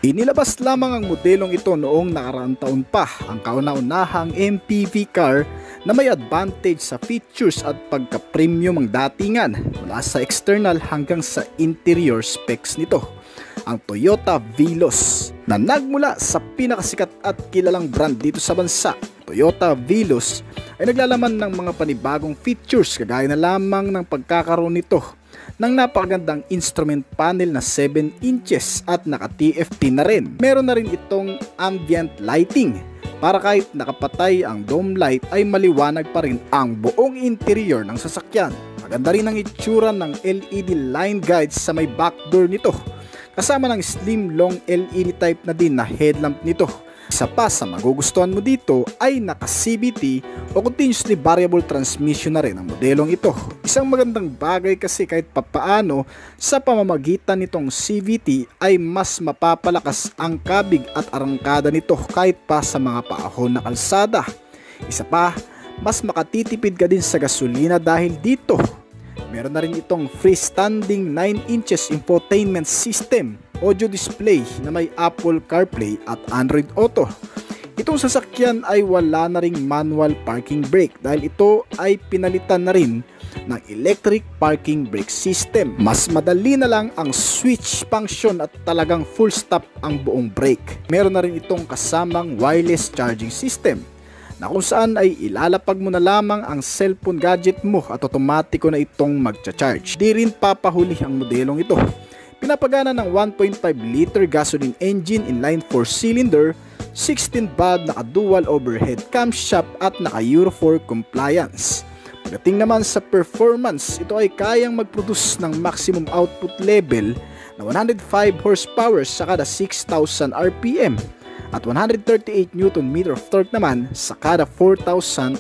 Inilabas lamang ang modelong ito noong nakaraang taon pa, ang kauna-unahang MPV car na may advantage sa features at pagka-premium ang datingan mula sa external hanggang sa interior specs nito. Ang Toyota Veloz na nagmula sa pinakasikat at kilalang brand dito sa bansa. Toyota Veloz ay naglalaman ng mga panibagong features kagaya na lamang ng pagkakaroon nito ng napakagandang instrument panel na 7 inches at naka-TFT na rin. Meron na rin itong ambient lighting para kahit nakapatay ang dome light ay maliwanag pa rin ang buong interior ng sasakyan. Maganda rin ang itsura ng LED line guides sa may back door nito, kasama ng slim long LED type na din na headlamp nito. Isa pa sa magugustuhan mo dito ay naka-CVT o continuously variable transmission na rin ang modelong ito. Isang magandang bagay kasi kahit papaano sa pamamagitan nitong CVT ay mas mapapalakas ang kabig at arangkada nito kahit pa sa mga paahon na kalsada. Isa pa, mas makatitipid ka din sa gasolina dahil dito meron na rin itong freestanding 9 inches infotainment system, audio display na may Apple CarPlay at Android Auto. Itong sasakyan ay wala na ring manual parking brake dahil ito ay pinalitan na rin ng electric parking brake system. Mas madali na lang ang switch function at talagang full stop ang buong brake. Meron na rin itong kasamang wireless charging system na kung saan ay ilalapag mo na lamang ang cellphone gadget mo at otomatiko na itong magcha-charge. Di rin papahuli ang modelong ito. Pinapagana ng 1.5 liter gasoline engine inline 4-cylinder, 16-valve naka-dual overhead camshaft at naka-Euro 4 compliance. Pagdating naman sa performance, ito ay kayang mag-produce ng maximum output level na 105 horsepower sa kada 6,000 RPM at 138 Nm of torque naman sa kada 4,200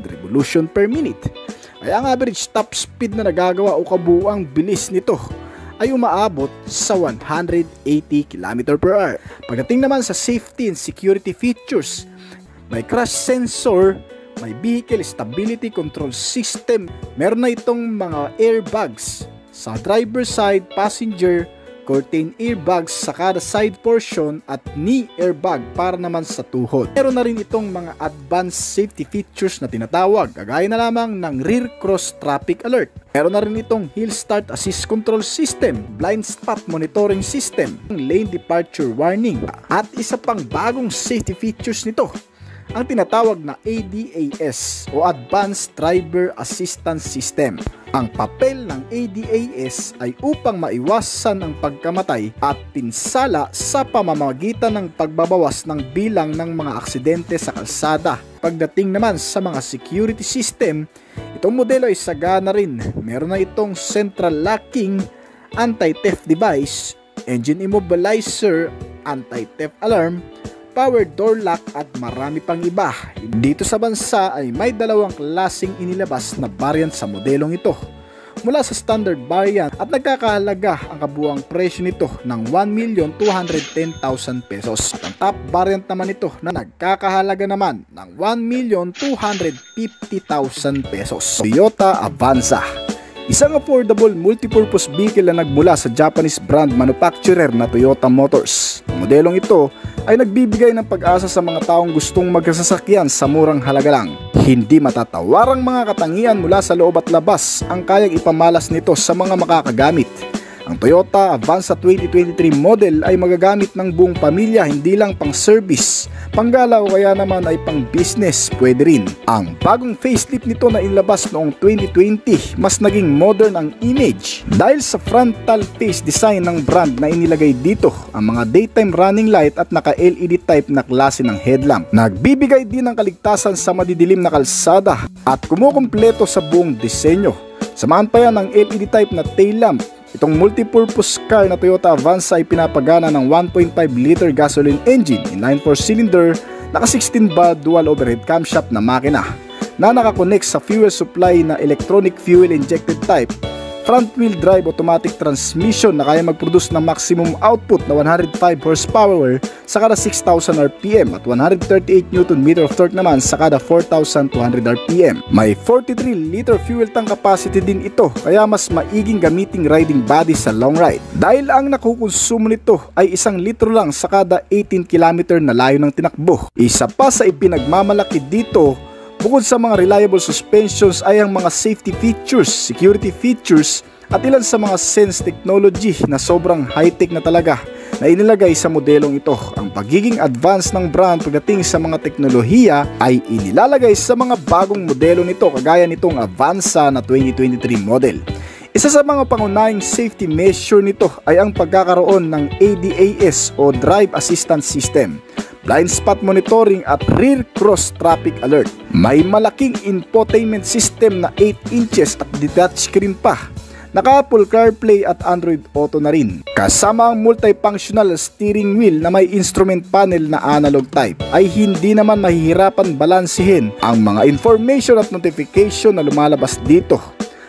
revolution per minute. Kaya ang average top speed na nagagawa o kabuuang bilis nito ay umaabot sa 180 km/h. Pagdating naman sa safety and security features, may crash sensor, may vehicle stability control system, meron na itong mga airbags sa driver side, passenger, curtain airbags sa kada side portion at knee airbag para naman sa tuhod. Meron na rin itong mga advanced safety features na tinatawag, kagaya na lamang ng rear cross traffic alert. Meron na rin itong hill start assist control system, blind spot monitoring system, lane departure warning, at isa pang bagong safety features nito, ang tinatawag na ADAS o Advanced Driver Assistance System. Ang papel ng ADAS ay upang maiwasan ang pagkamatay at pinsala sa pamamagitan ng pagbabawas ng bilang ng mga aksidente sa kalsada. Pagdating naman sa mga security system, itong modelo ay sagana rin. Meron na itong central locking, anti-theft device, engine immobilizer, anti-theft alarm, power door lock at marami pang iba. Dito sa bansa ay may dalawang klaseng inilabas na variant sa modelong ito. mula sa standard variant at nagkakahalaga ang kabuuang presyo nito ng 1,210,000 pesos. At ang top variant naman nito na nagkakahalaga naman ng 1,250,000 pesos. Toyota Avanza. Isang affordable multipurpose vehicle na nagmula sa Japanese brand manufacturer na Toyota Motors. Ang modelong ito ay nagbibigay ng pag-asa sa mga taong gustong magkasasakyan sa murang halaga lang. Hindi matatawarang mga katangian mula sa loob at labas ang kayang ipamalas nito sa mga makakagamit. Ang Toyota Avanza 2023 model ay magagamit ng buong pamilya, hindi lang pang service, panggala o kaya naman ay pang business, pwede rin. Ang bagong facelift nito na inlabas noong 2020, mas naging modern ang image dahil sa frontal face design ng brand na inilagay dito ang mga daytime running light at naka-LED type na klase ng headlamp. Nagbibigay din ng kaligtasan sa madidilim na kalsada at kumukumpleto sa buong disenyo. Samahan pa yan ng LED type na tail lamp. Itong multipurpose car na Toyota Avanza ay pinapagana ng 1.5 liter gasoline engine, inline 4-cylinder, naka 16 valve dual overhead camshaft na makina na nakakonect sa fuel supply na electronic fuel injected type, front wheel drive automatic transmission na kaya mag-produce ng maximum output na 105 horsepower sa kada 6,000 RPM at 138 Nm of torque naman sa kada 4,200 RPM. May 43 liter fuel tank capacity din ito, kaya mas maiging gamiting riding body sa long ride. Dahil ang nakukonsumo nito ay 1 litro lang sa kada 18 km na layo ng tinakbo. Isa pa sa ipinagmamalaki dito, bukod sa mga reliable suspensions ay ang mga safety features, security features at ilan sa mga sense technology na sobrang high-tech na talaga na inilagay sa modelong ito. Ang pagiging advanced ng brand pagdating sa mga teknolohiya ay inilalagay sa mga bagong modelo nito kagaya nitong Avanza na 2023 model. Isa sa mga pangunahing safety measure nito ay ang pagkakaroon ng ADAS o Drive Assistance System, blind spot monitoring at rear cross traffic alert. May malaking infotainment system na 8 inches at detached screen pa. Naka-Apple CarPlay at Android Auto na rin. Kasama ang multifunctional steering wheel na may instrument panel na analog type, ay hindi naman mahihirapan balansihin ang mga information at notification na lumalabas dito.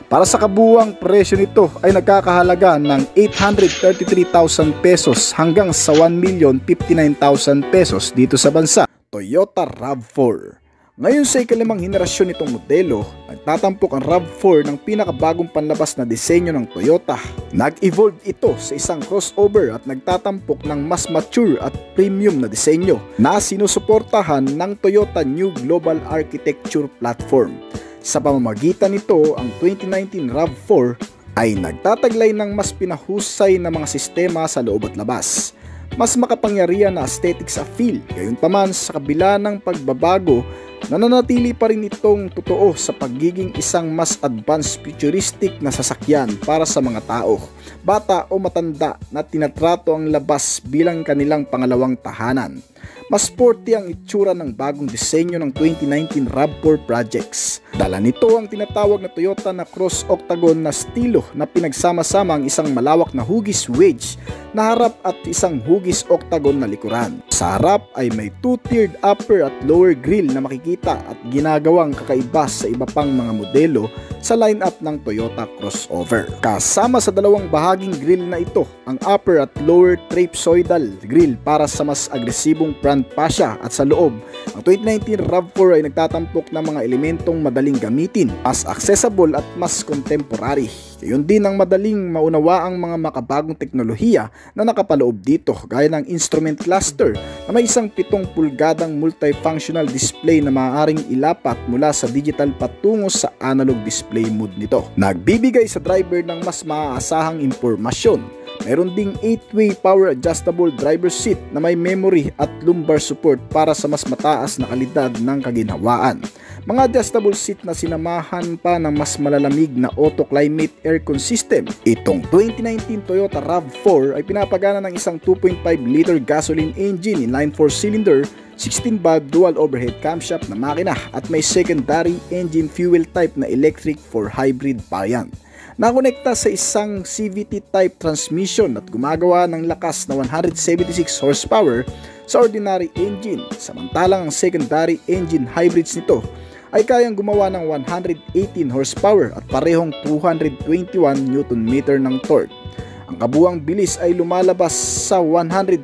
Para sa kabuuang presyo nito ay nagkakahalaga ng 833,000 pesos hanggang sa 1,059,000 pesos dito sa bansa. Toyota RAV4. Ngayon sa ikalimang henerasyon nitong modelo, nagtatampok ang RAV4 ng pinakabagong panlabas na disenyo ng Toyota. Nag-evolve ito sa isang crossover at nagtatampok ng mas mature at premium na disenyo na sinusuportahan ng Toyota New Global Architecture Platform. Sa pamamagitan nito, ang 2019 RAV4 ay nagtataglay ng mas pinahusay na mga sistema sa loob at labas. Mas makapangyarihan na aesthetics sa feel, gayunpaman sa kabila ng pagbabago, nananatili pa rin itong totoo sa pagiging isang mas advanced futuristic na sasakyan para sa mga tao, bata o matanda na tinatrato ang labas bilang kanilang pangalawang tahanan. Mas sporty ang itsura ng bagong disenyo ng 2019 RAV4 projects. Dala nito ang tinatawag na Toyota na cross octagon na estilo na pinagsama-sama ang isang malawak na hugis wedge na harap at isang hugis octagon na likuran. Sa harap ay may two-tiered upper at lower grille na makikita at ginagawang kakaiba sa iba pang mga modelo sa lineup ng Toyota crossover. Kasama sa dalawang bahaging grille na ito, ang upper at lower trapezoidal grille para sa mas agresibong front fascia at sa loob, ang 2019 RAV4 ay nagtatampok ng mga elementong madaling gamitin, mas accessible at mas contemporary. Gayon din ang madaling maunawaang mga makabagong teknolohiya na nakapaloob dito, gaya ng instrument cluster na may isang 7 pulgadang multifunctional display na maaaring ilapat mula sa digital patungo sa analog display mode nito. Nagbibigay sa driver ng mas maaasahang impormasyon. Meron ding 8-way power adjustable driver seat na may memory at lumbar support para sa mas mataas na kalidad ng kaginhawaan. Mga adjustable seat na sinamahan pa ng mas malalamig na auto climate aircon system. Itong 2019 Toyota RAV4 ay pinapagana ng isang 2.5 liter gasoline engine inline 4-cylinder, 16 valve dual overhead camshaft na makina at may secondary engine fuel type na electric for hybrid variant. Nakonekta sa isang CVT type transmission at gumagawa ng lakas na 176 horsepower sa ordinary engine, samantalang ang secondary engine hybrids nito ay kayang gumawa ng 118 horsepower at parehong 221 Nm ng torque. Ang kabuuang bilis ay lumalabas sa 150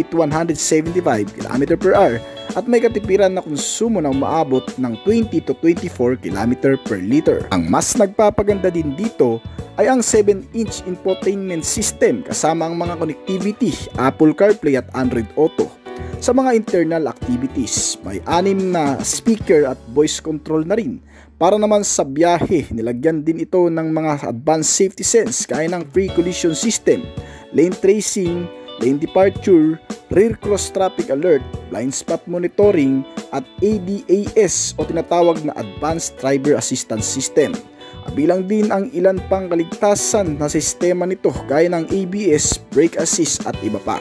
to 175 km/h at may katipiran na konsumo na umaabot ng 20 to 24 km/L. Ang mas nagpapaganda din dito ay ang 7-inch infotainment system kasama ang mga connectivity, Apple CarPlay at Android Auto. Sa mga internal activities, may 6 na speaker at voice control na rin. Para naman sa biyahe, nilagyan din ito ng mga advanced safety sense gaya ng pre-collision system, lane tracing, lane departure, rear cross traffic alert, blind spot monitoring at ADAS o tinatawag na Advanced Driver Assistance System. Kabilang din ang ilan pang kaligtasan na sistema nito gaya ng ABS, brake assist at iba pa.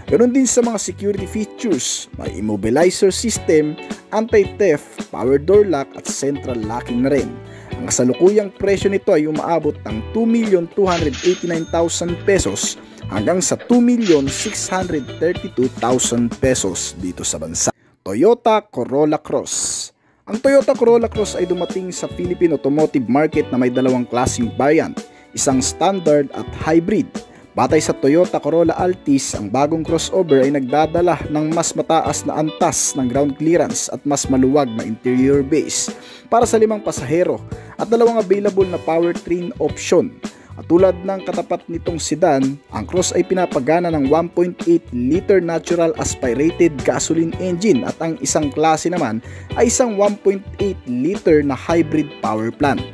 Ganoon din sa mga security features, may immobilizer system, anti-theft, power door lock at central locking na rin. Ang kasalukuyang presyo nito ay umaabot ng 2,289,000 pesos hanggang sa 2,632,000 pesos dito sa bansa. Toyota Corolla Cross. Ang Toyota Corolla Cross ay dumating sa Philippine automotive market na may dalawang klaseng variant, isang standard at hybrid. Batay sa Toyota Corolla Altis, ang bagong crossover ay nagdadala ng mas mataas na antas ng ground clearance at mas maluwag na interior base para sa 5 pasahero at 2 available na powertrain option. At tulad ng katapat nitong sedan, ang Cross ay pinapagana ng 1.8-liter natural aspirated gasoline engine at ang isang klase naman ay isang 1.8-liter na hybrid power plant.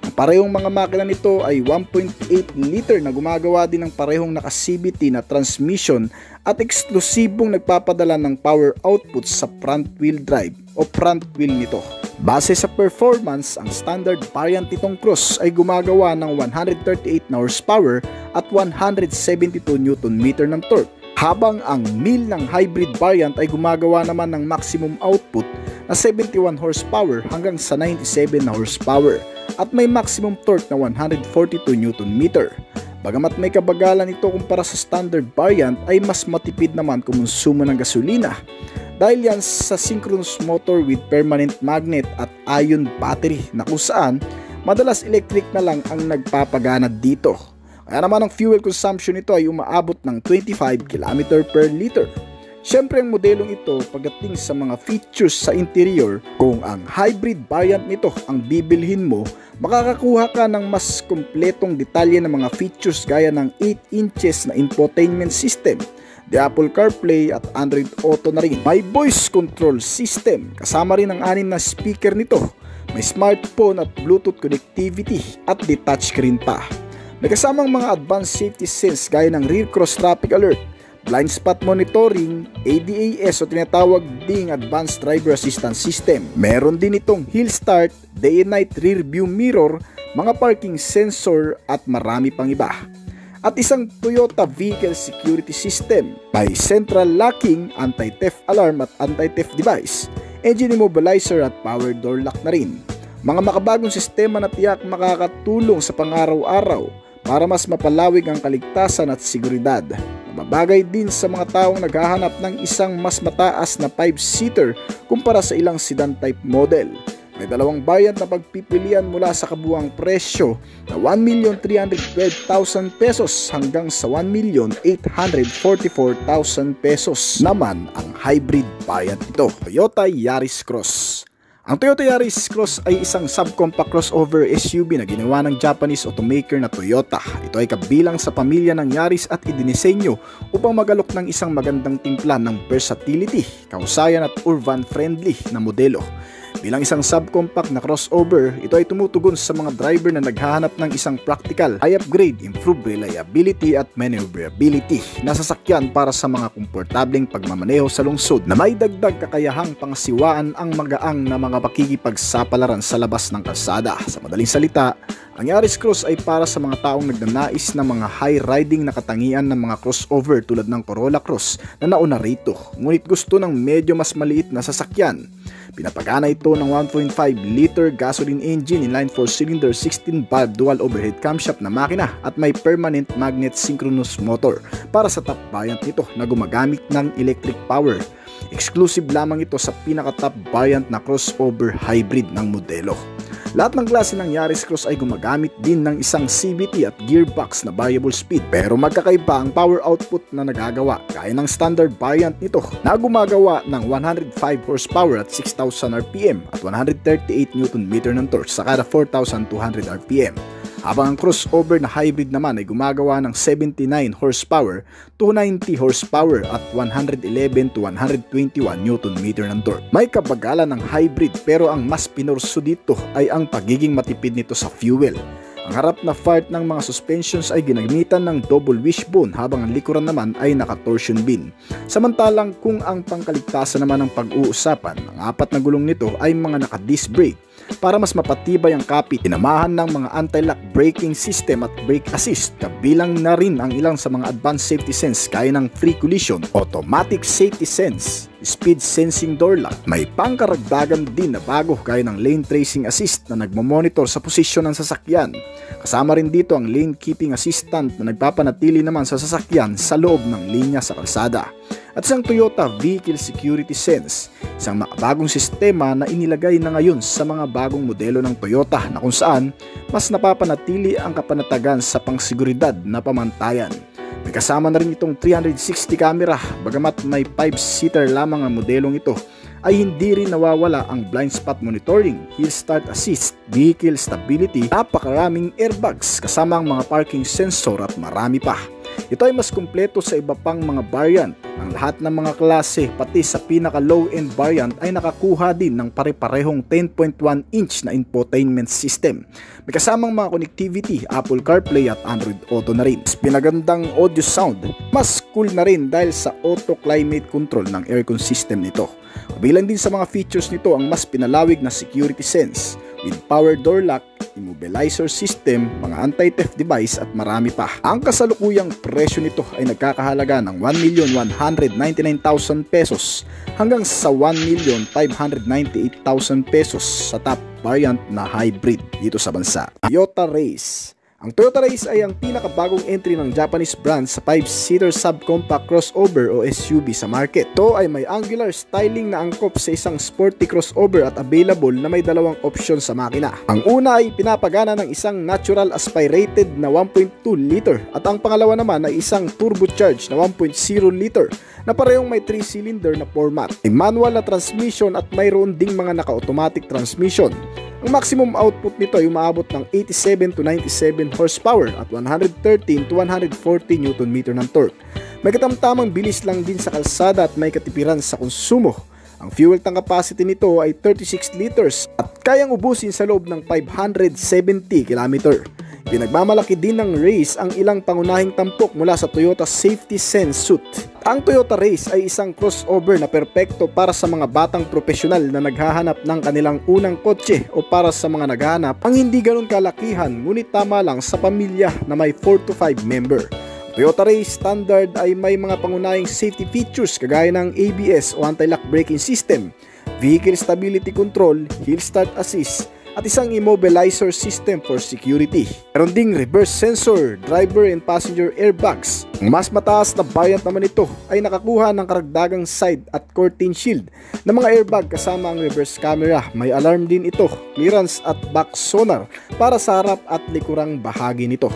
Ang parehong mga makina nito ay 1.8-liter na gumagawa din ng parehong naka-CVT na transmission at eksklusibong nagpapadala ng power output sa front wheel drive o front wheel nito. Base sa performance, ang standard variant nitong Cross ay gumagawa ng 138 na horsepower at 172 Nm ng torque, habang ang mil ng hybrid variant ay gumagawa naman ng maximum output na 71 horsepower hanggang sa 97 na horsepower at may maximum torque na 142 Nm. Bagamat may kabagalan ito kumpara sa standard variant, ay mas matipid naman kumonsumo ng gasolina dahil yan sa synchronous motor with permanent magnet at ion battery na kung saan madalas electric na lang ang nagpapagana dito. Kaya naman ang fuel consumption nito ay umaabot ng 25 km/L. Siyempre ang modelong ito pagdating sa mga features sa interior, kung ang hybrid variant nito ang bibilhin mo, makakakuha ka ng mas kumpletong detalye ng mga features gaya ng 8 inches na infotainment system, the Apple CarPlay at Android Auto na rin. May voice control system, kasama rin ang 6 na speaker nito. May smartphone at Bluetooth connectivity at the touchscreen pa. May kasamang mga advanced safety sense gaya ng rear cross traffic alert, blind spot monitoring, ADAS o tinatawag ding Advanced Driver Assistance System. Meron din itong hill start, day and night rear view mirror, mga parking sensor at marami pang iba. At isang Toyota Vehicle Security System, may central locking, anti-theft alarm at anti-theft device, engine immobilizer at power door lock na rin. Mga makabagong sistema na tiyak makakatulong sa pang-araw-araw para mas mapalawig ang kaligtasan at seguridad. Mababagay din sa mga taong naghahanap ng isang mas mataas na 5-seater kumpara sa ilang sedan type model. May dalawang variant na pagpipilian mula sa kabuuang presyo na 1,312,000 pesos hanggang sa 1,844,000 pesos naman ang hybrid variant nito, Toyota Yaris Cross. Ang Toyota Yaris Cross ay isang subcompact crossover SUV na ginawa ng Japanese automaker na Toyota. Ito ay kabilang sa pamilya ng Yaris at idinisenyo upang magalok ng isang magandang timpla ng versatility, kahusayan at urban-friendly na modelo. Bilang isang subcompact na crossover, ito ay tumutugon sa mga driver na naghahanap ng isang practical, high-upgrade, improved reliability at maneuverability na sasakyan para sa mga komportableng pagmamaneho sa lungsod na may dagdag kakayahang pangasiwaan ang magaang na mga pakikipagsapalaran sa labas ng kalsada. Sa madaling salita, ang Yaris Cross ay para sa mga taong nagnanais ng mga high-riding na katangian ng mga crossover tulad ng Corolla Cross na nauna rito, ngunit gusto ng medyo mas maliit na sasakyan. Pinapagana ito ng 1.5-liter gasoline engine inline 4-cylinder 16-valve dual overhead camshaft na makina at may permanent magnet synchronous motor para sa top variant nito na gumagamit ng electric power. Exclusive lamang ito sa pinaka-top variant na crossover hybrid ng modelo. Lahat ng klase ng Yaris Cross ay gumagamit din ng isang CVT at gearbox na variable speed, pero magkakaiba ang power output na nagagawa gaya ng standard variant nito na gumagawa ng 105 horsepower at 6,000 RPM at 138 Nm ng torque sa kada 4,200 RPM. Habang ang crossover na hybrid naman ay gumagawa ng 79 horsepower, 290 horsepower at 111 to 121 Nm ng torque. May kabagalan ng hybrid, pero ang mas pinurso dito ay ang pagiging matipid nito sa fuel. Ang harap na part ng mga suspensions ay ginamitan ng double wishbone, habang ang likuran naman ay naka-torsion bin. Samantalang kung ang pangkaligtasan naman ang pag-uusapan, ang apat na gulong nito ay mga naka-disc brake. Para mas mapatibay ang kapit, tinamahan ng mga anti-lock braking system at brake assist, kabilang na rin ang ilang sa mga advanced safety sense gaya ng free collision, automatic safety sense, speed sensing door lock. May pangkaragdagan din na bago gaya ng lane tracing assist na nagmamonitor sa posisyon ng sasakyan. Kasama rin dito ang lane keeping assistant na nagpapanatili naman sa sasakyan sa loob ng linya sa kalsada. At isang Toyota Vehicle Security Sense, isang makabagong sistema na inilagay na ngayon sa mga bagong modelo ng Toyota na kung saan mas napapanatili ang kapanatagan sa pangsiguridad na pamantayan. May kasama na rin itong 360 camera, bagamat may 5-seater lamang ang modelong ito, ay hindi rin nawawala ang blind spot monitoring, hill start assist, vehicle stability, napakaraming airbags kasama ang mga parking sensor at marami pa. Ito ay mas kumpleto sa iba pang mga variant. Ang lahat ng mga klase, pati sa pinaka low-end variant, ay nakakuha din ng pare-parehong 10.1 inch na infotainment system. May kasamang mga connectivity, Apple CarPlay at Android Auto na rin. Pinagandang audio sound, mas cool na rin dahil sa auto climate control ng aircon system nito. Kabilang din sa mga features nito ang mas pinalawig na security sense, with power door lock, immobilizer system, mga anti-theft device at marami pa. Ang kasalukuyang presyo nito ay nagkakahalaga ng 1,199,000 pesos hanggang sa 1,598,000 pesos sa top variant na hybrid dito sa bansa. Toyota Race. Ang Toyota Race ay ang pinakabagong entry ng Japanese brand sa 5-seater subcompact crossover o SUV sa market. Ito ay may angular styling na angkop sa isang sporty crossover at available na may dalawang opsyon sa makina. Ang una ay pinapagana ng isang natural aspirated na 1.2 liter at ang pangalawa naman ay isang turbocharged na 1.0 liter na parehong may 3-cylinder na format. May manual na transmission at mayroon ding mga naka-automatic transmission. Ang maximum output nito ay umaabot ng 87 to 97 horsepower at 113 to 140 Nm ng torque. May katamtamang bilis lang din sa kalsada at may katipiran sa konsumo. Ang fuel tank capacity nito ay 36 liters at kayang ubusin sa loob ng 570 km. Pinagmamalaki din ng Race ang ilang pangunahing tampok mula sa Toyota Safety Sense suite. Ang Toyota Race ay isang crossover na perpekto para sa mga batang profesional na naghahanap ng kanilang unang kotse o para sa mga naghahanap ang hindi ganun kalakihan ngunit tama lang sa pamilya na may 4 to 5 member. Toyota Race standard ay may mga pangunahing safety features kagaya ng ABS o anti-lock braking system, vehicle stability control, hill start assist, at isang immobilizer system for security. Meron ding reverse sensor, driver and passenger airbags. Ang mas mataas na variant naman ito ay nakakuha ng karagdagang side at curtain shield na mga airbag kasama ang reverse camera. May alarm din ito, clearance at back sonar para sa harap at likurang bahagi nito.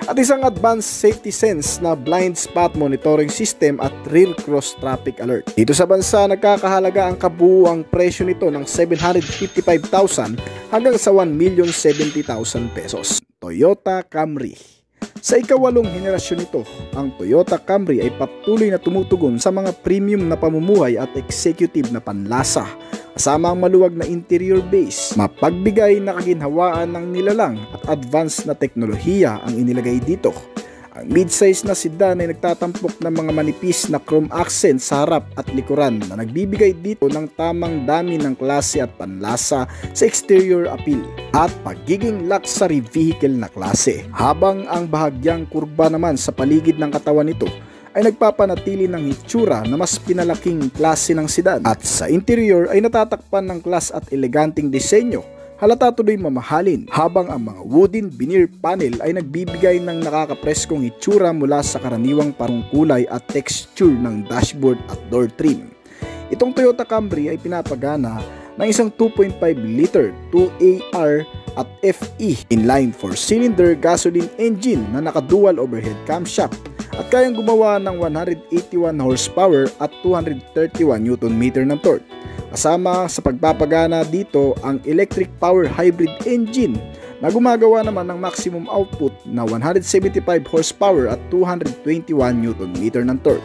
At isang advanced safety sense na blind spot monitoring system at rear cross traffic alert. Dito sa bansa, nagkakahalaga ang kabuuang presyo nito ng 755,000 hanggang sa 1,070,000 pesos. Toyota Camry. Sa ikawalong henerasyon nito, ang Toyota Camry ay patuloy na tumutugon sa mga premium na pamumuhay at executive na panlasa. Kasama ang maluwag na interior base, mapagbigay na kaginhawaan ng nilalang at advanced na teknolohiya ang inilagay dito. Ang mid-size na sedan ay nagtatampok ng mga manipis na chrome accent sa harap at likuran na nagbibigay dito ng tamang dami ng klase at panlasa sa exterior appeal at pagiging luxury vehicle na klase. Habang ang bahagyang kurba naman sa paligid ng katawan nito ay nagpapanatili ng hitsura na mas pinalaking klase ng sedan at sa interior ay natatakpan ng class at eleganting disenyo. Halata tuloy mamahalin, habang ang mga wooden veneer panel ay nagbibigay ng nakakapreskong hitsura mula sa karaniwang parungkulay at texture ng dashboard at door trim. Itong Toyota Camry ay pinapagana ng isang 2.5 liter 2AR at FE inline 4-cylinder gasoline engine na naka-dual overhead camshaft at kayang gumawa ng 181 horsepower at 231 Nm ng torque. Kasama sa pagpapagana dito ang electric power hybrid engine na gumagawa naman ng maximum output na 175 horsepower at 221 Nm ng torque.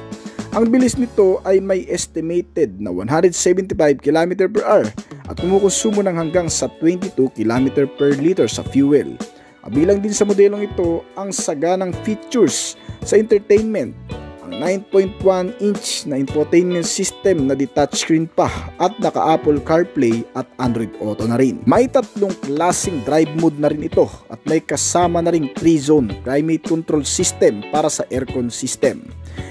Ang bilis nito ay may estimated na 175 km/h at kumukonsumo ng hanggang sa 22 km per liter sa fuel. Kabilang din sa modelong ito ang saganang features sa entertainment, ang 9.1-inch na infotainment system na detached screen pa at naka-Apple CarPlay at Android Auto na rin. May tatlong klaseng drive mode na rin ito at may kasama na ring 3-zone climate control system para sa aircon system.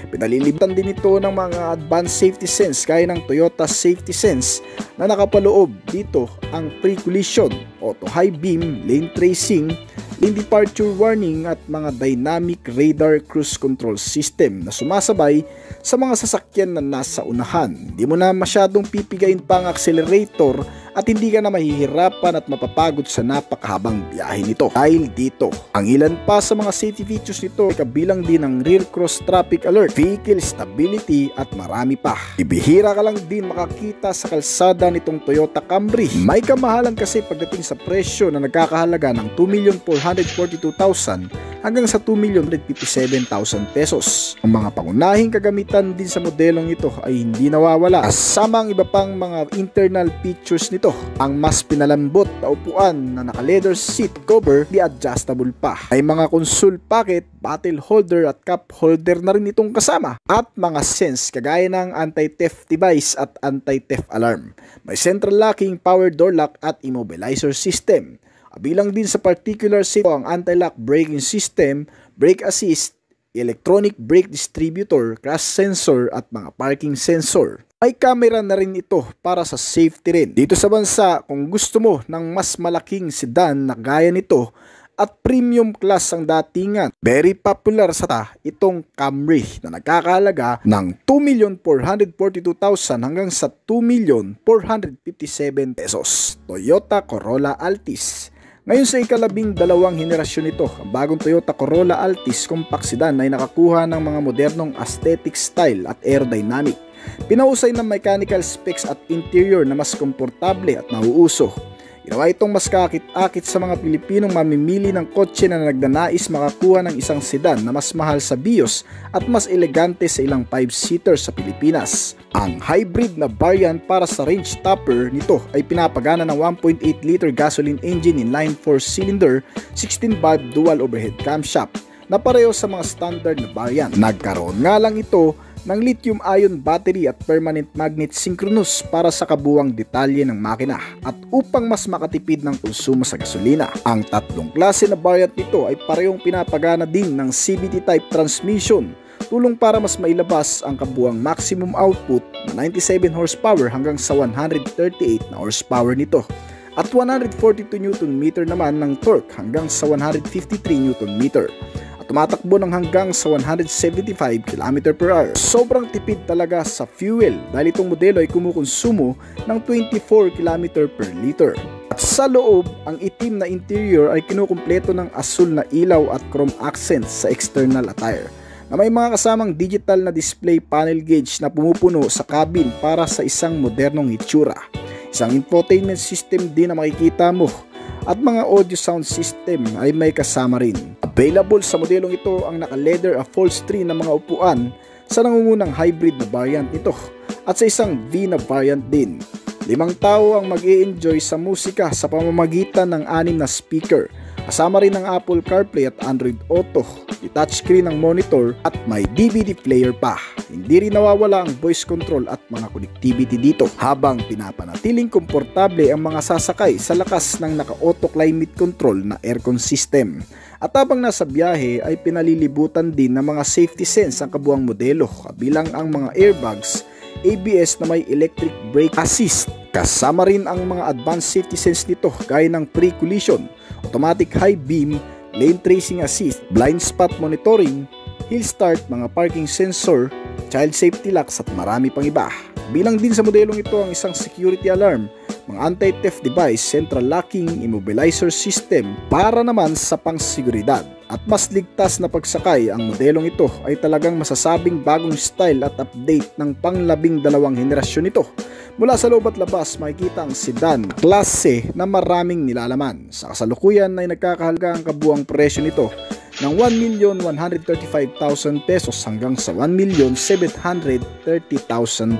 Pinalilibutan din ito ng mga advanced safety sense gaya ng Toyota Safety Sense na nakapaloob dito ang pre-collision, auto high beam, lane tracing, lane departure warning at mga dynamic radar cruise control system na sumasabay sa mga sasakyan na nasa unahan. Hindi mo na masyadong pipigain pa ang accelerator at hindi ka na mahihirapan at mapapagod sa napakahabang biyahe nito. Dahil dito, ang ilan pa sa mga safety features nito ay kabilang din ang rear cross traffic alert, vehicle stability at marami pa. Ibihira ka lang din makakita sa kalsada nitong Toyota Camry. May kamahalan kasi pagdating sa presyo na nagkakahalaga ng 2,442,000 hanggang sa 2,157,000 pesos. Ang mga pangunahing kagamitan din sa modelong ito ay hindi nawawala. Kasama ang iba pang mga internal features nito, ang mas pinalambot na upuan na naka-leather seat cover, di adjustable pa. May mga console pocket, bottle holder at cup holder na rin itong kasama at mga sense kagaya ng anti-theft device at anti-theft alarm. May central locking, power door lock at immobilizer system. Kabilang din sa particular safety ang anti-lock braking system, brake assist, electronic brake distributor, crash sensor at mga parking sensor. May camera na rin ito para sa safety rin. Dito sa bansa, kung gusto mo ng mas malaking sedan na gaya nito at premium class ang datingan, very popular sa itong Camry na nagkakahalaga ng 2,442,000 hanggang sa 2,457 pesos. Toyota Corolla Altis. Ngayon sa ikalabing-dalawang henerasyon nito, ang bagong Toyota Corolla Altis compact sedan ay nakakuha ng mga modernong aesthetic style at aerodynamic. Pinahusay ng mechanical specs at interior na mas komportable at nauuso. Ginawa itong mas kakit-akit sa mga Pilipinong mamimili ng kotse na nagnanais makakuha ng isang sedan na mas mahal sa bios at mas elegante sa ilang 5-seater sa Pilipinas. Ang hybrid na variant para sa range topper nito ay pinapagana ng 1.8 liter gasoline engine inline 4-cylinder 16-valve dual overhead camshaft na pareho sa mga standard na variant. Nagkaroon nga lang ito ng lithium-ion battery at permanent magnet synchronous para sa kabuwang detalye ng makina at upang mas makatipid ng konsumo sa gasolina. Ang tatlong klase na variant nito ay parehong pinapagana din ng CVT type transmission, tulong para mas mailabas ang kabuwang maximum output na 97 horsepower hanggang sa 138 na horsepower nito at 142 Nm naman ng torque hanggang sa 153 Nm. Tumatakbo ng hanggang sa 175 km/h. Sobrang tipid talaga sa fuel dahil itong modelo ay kumukonsumo ng 24 km per liter. At sa loob, ang itim na interior ay kinukumpleto ng asul na ilaw at chrome accents sa external attire na may mga kasamang digital na display panel gauge na pumupuno sa cabin para sa isang modernong itsura. Isang infotainment system din na makikita mo at mga audio sound system ay may kasama rin. Available sa modelong ito ang naka-leather upholstery na mga upuan sa nangungunang hybrid na variant nito at sa isang V na variant din. 5 tao ang mag-i-enjoy sa musika sa pamamagitan ng 6 na speaker. Kasama rin ang Apple CarPlay at Android Auto, touchscreen ng monitor at may DVD player pa. Hindi rin nawawala ang voice control at mga connectivity dito habang pinapanatiling komportable ang mga sasakay sa lakas ng naka-auto climate control na aircon system. At habang nasa biyahe ay pinalilibutan din ng mga safety sense ang kabuang modelo kabilang ang mga airbags, ABS na may electric brake assist. Kasama rin ang mga advanced safety sense nito gaya ng pre-collision, automatic high beam, lane tracing assist, blind spot monitoring, hill start, mga parking sensor, child safety locks at marami pang iba. Bilang din sa modelong ito ang isang security alarm, mga anti-theft device, central locking, immobilizer system para naman sa pangseguridad. At mas ligtas na pagsakay, ang modelong ito ay talagang masasabing bagong style at update ng pang-12 henerasyon nito. Mula sa loob at labas, makikita ang sedan klase na maraming nilalaman. Sa kasalukuyan ay nagkakahalaga ang kabuang presyo nito ng 1,135,000 pesos hanggang sa 1,730,000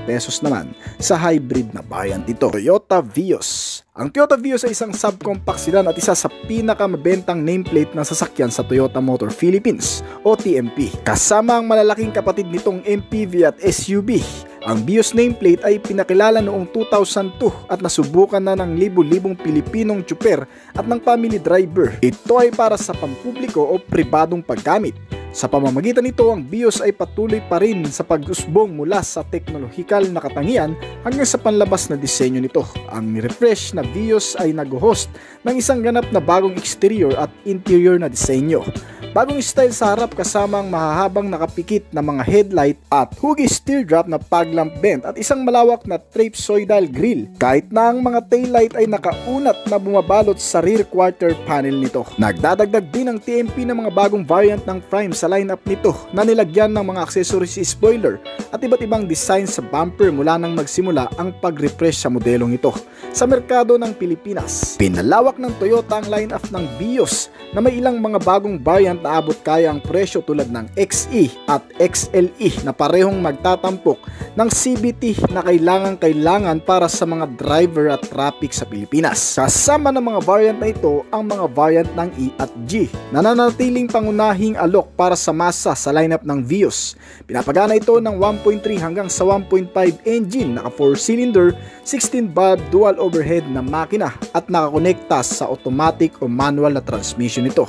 pesos naman sa hybrid na variant ito. Toyota Vios. Ang Toyota Vios ay isang subcompact sedan at isa sa pinakamabentang nameplate ng sasakyan sa Toyota Motor Philippines o TMP. Kasama ang malalaking kapatid nitong MPV at SUV. Ang Vios nameplate ay pinakilala noong 2002 at nasubukan na ng libu-libong Pilipinong tsuper at ng family driver. Ito ay para sa pampubliko o pribadong paggamit. Sa pamamagitan nito, ang Vios ay patuloy pa rin sa pag-usbong mula sa teknolohikal na katangian hanggang sa panlabas na disenyo nito. Ang refresh na Vios ay nag-host ng isang ganap na bagong exterior at interior na disenyo. Bagong style sa harap kasama ang mahahabang nakapikit na mga headlight at hugis teardrop na paglamp vent at isang malawak na trapezoidal grille. Kahit na ang mga taillight ay nakaunat na bumabalot sa rear quarter panel nito. Nagdadagdag din ang TMP ng mga bagong variant ng Prime sa lineup nito na nilagyan ng mga accessories spoiler at iba't ibang design sa bumper mula nang magsimula ang pag-refresh sa modelong ito. Sa merkado ng Pilipinas, pinalawak ng Toyota ang lineup ng Vios na may ilang mga bagong variant na abot kaya ang presyo tulad ng XE at XLE na parehong magtatampok ng CVT na kailangan para sa mga driver at traffic sa Pilipinas. Kasama ng mga variant na ito ang mga variant ng E at G na nananatiling pangunahing alok para sa masa sa lineup ng Vios. Pinapagana ito ng 1.3 hanggang sa 1.5 engine, naka 4-cylinder, 16-valve dual overhead na makina at nakakonekta sa automatic o manual na transmission nito.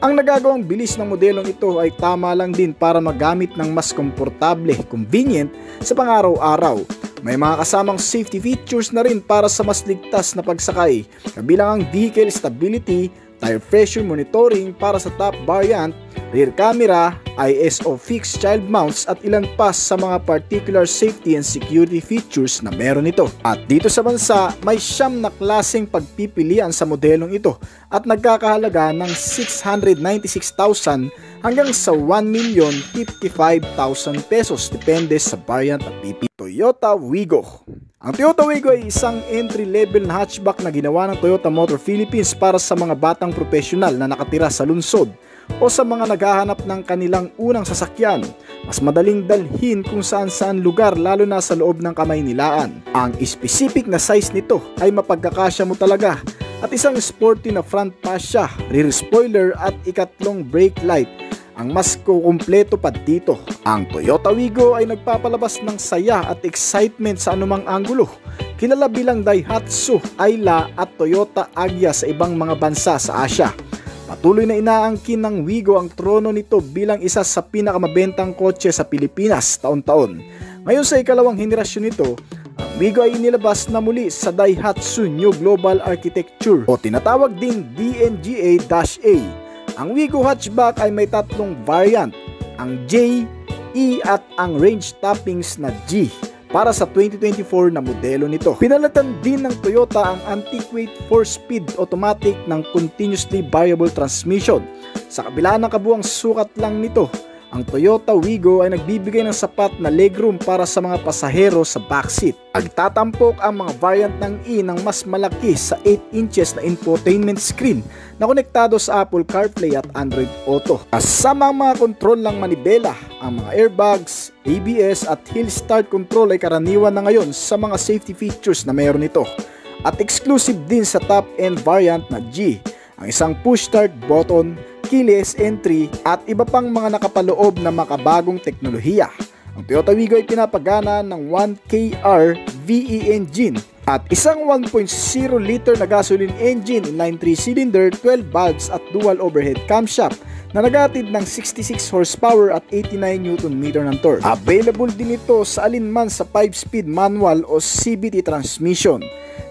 Ang nagagawang bilis ng modelong ito ay tama lang din para magamit ng mas komportable, convenient sa pang-araw-araw. May mga kasamang safety features na rin para sa mas ligtas na pagsakay, kabilang ang vehicle stability, tire pressure monitoring para sa top variant, rear camera, ISO fixed child mounts at ilan pa sa mga particular safety and security features na meron ito. At dito sa bansa, may 9 na klaseng pagpipilian sa modelong ito at nagkakahalaga ng 696,000 hanggang sa 1,055,000 pesos depende sa variant at PP. Toyota Wigo. Ang Toyota Wigo ay isang entry-level na hatchback na ginawa ng Toyota Motor Philippines para sa mga batang profesional na nakatira sa lungsod o sa mga naghahanap ng kanilang unang sasakyan. Mas madaling dalhin kung saan-saan lugar lalo na sa loob ng Kamaynilaan. Ang specific na size nito ay mapagkakasya mo talaga at isang sporty na front fascia, rear spoiler at ikatlong brake light ang mas kukumpleto pa dito. Ang Toyota Wigo ay nagpapalabas ng saya at excitement sa anumang anggulo. Kilala bilang Daihatsu, Ayla at Toyota Agya sa ibang mga bansa sa Asia. Patuloy na inaangkin ng Wigo ang trono nito bilang isa sa pinakamabentang kotse sa Pilipinas taon-taon. Ngayon sa ikalawang henerasyon nito, ang Wigo ay inilabas na muli sa Daihatsu New Global Architecture o tinatawag ding DNGA-A. Ang Wigo hatchback ay may tatlong variant, ang J, E at ang range toppings na G para sa 2024 na modelo nito. Pinalatan din ng Toyota ang antiquate 4-speed automatic ng continuously variable transmission. Sa kabila ng kabuang sukat lang nito, ang Toyota Wigo ay nagbibigay ng sapat na legroom para sa mga pasahero sa backseat. Nagtatampok ang mga variant ng E ng mas malaki sa 8 inches na infotainment screen na konektado sa Apple CarPlay at Android Auto. Kasama ang mga kontrol ng manibela, ang mga airbags, ABS at hill start control ay karaniwan na ngayon sa mga safety features na meron ito. At exclusive din sa top-end variant na G, ang isang push start button, keyless entry at iba pang mga nakapaloob na makabagong teknolohiya. Ang Toyota Wigo ay pinapagana ng 1KR VE engine at isang 1.0 liter na gasoline engine, inline 3-cylinder, 12 valves at dual overhead camshaft na naghatid ng 66 horsepower at 89 Nm ng torque. Available din ito sa alinman sa 5-speed manual o CVT transmission.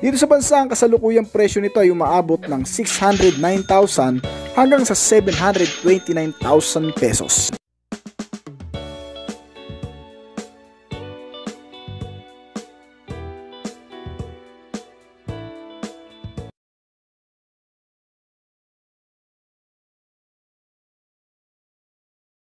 Dito sa bansa, ang kasalukuyang presyo nito ay umaabot ng 609,000 hanggang sa 729,000 pesos.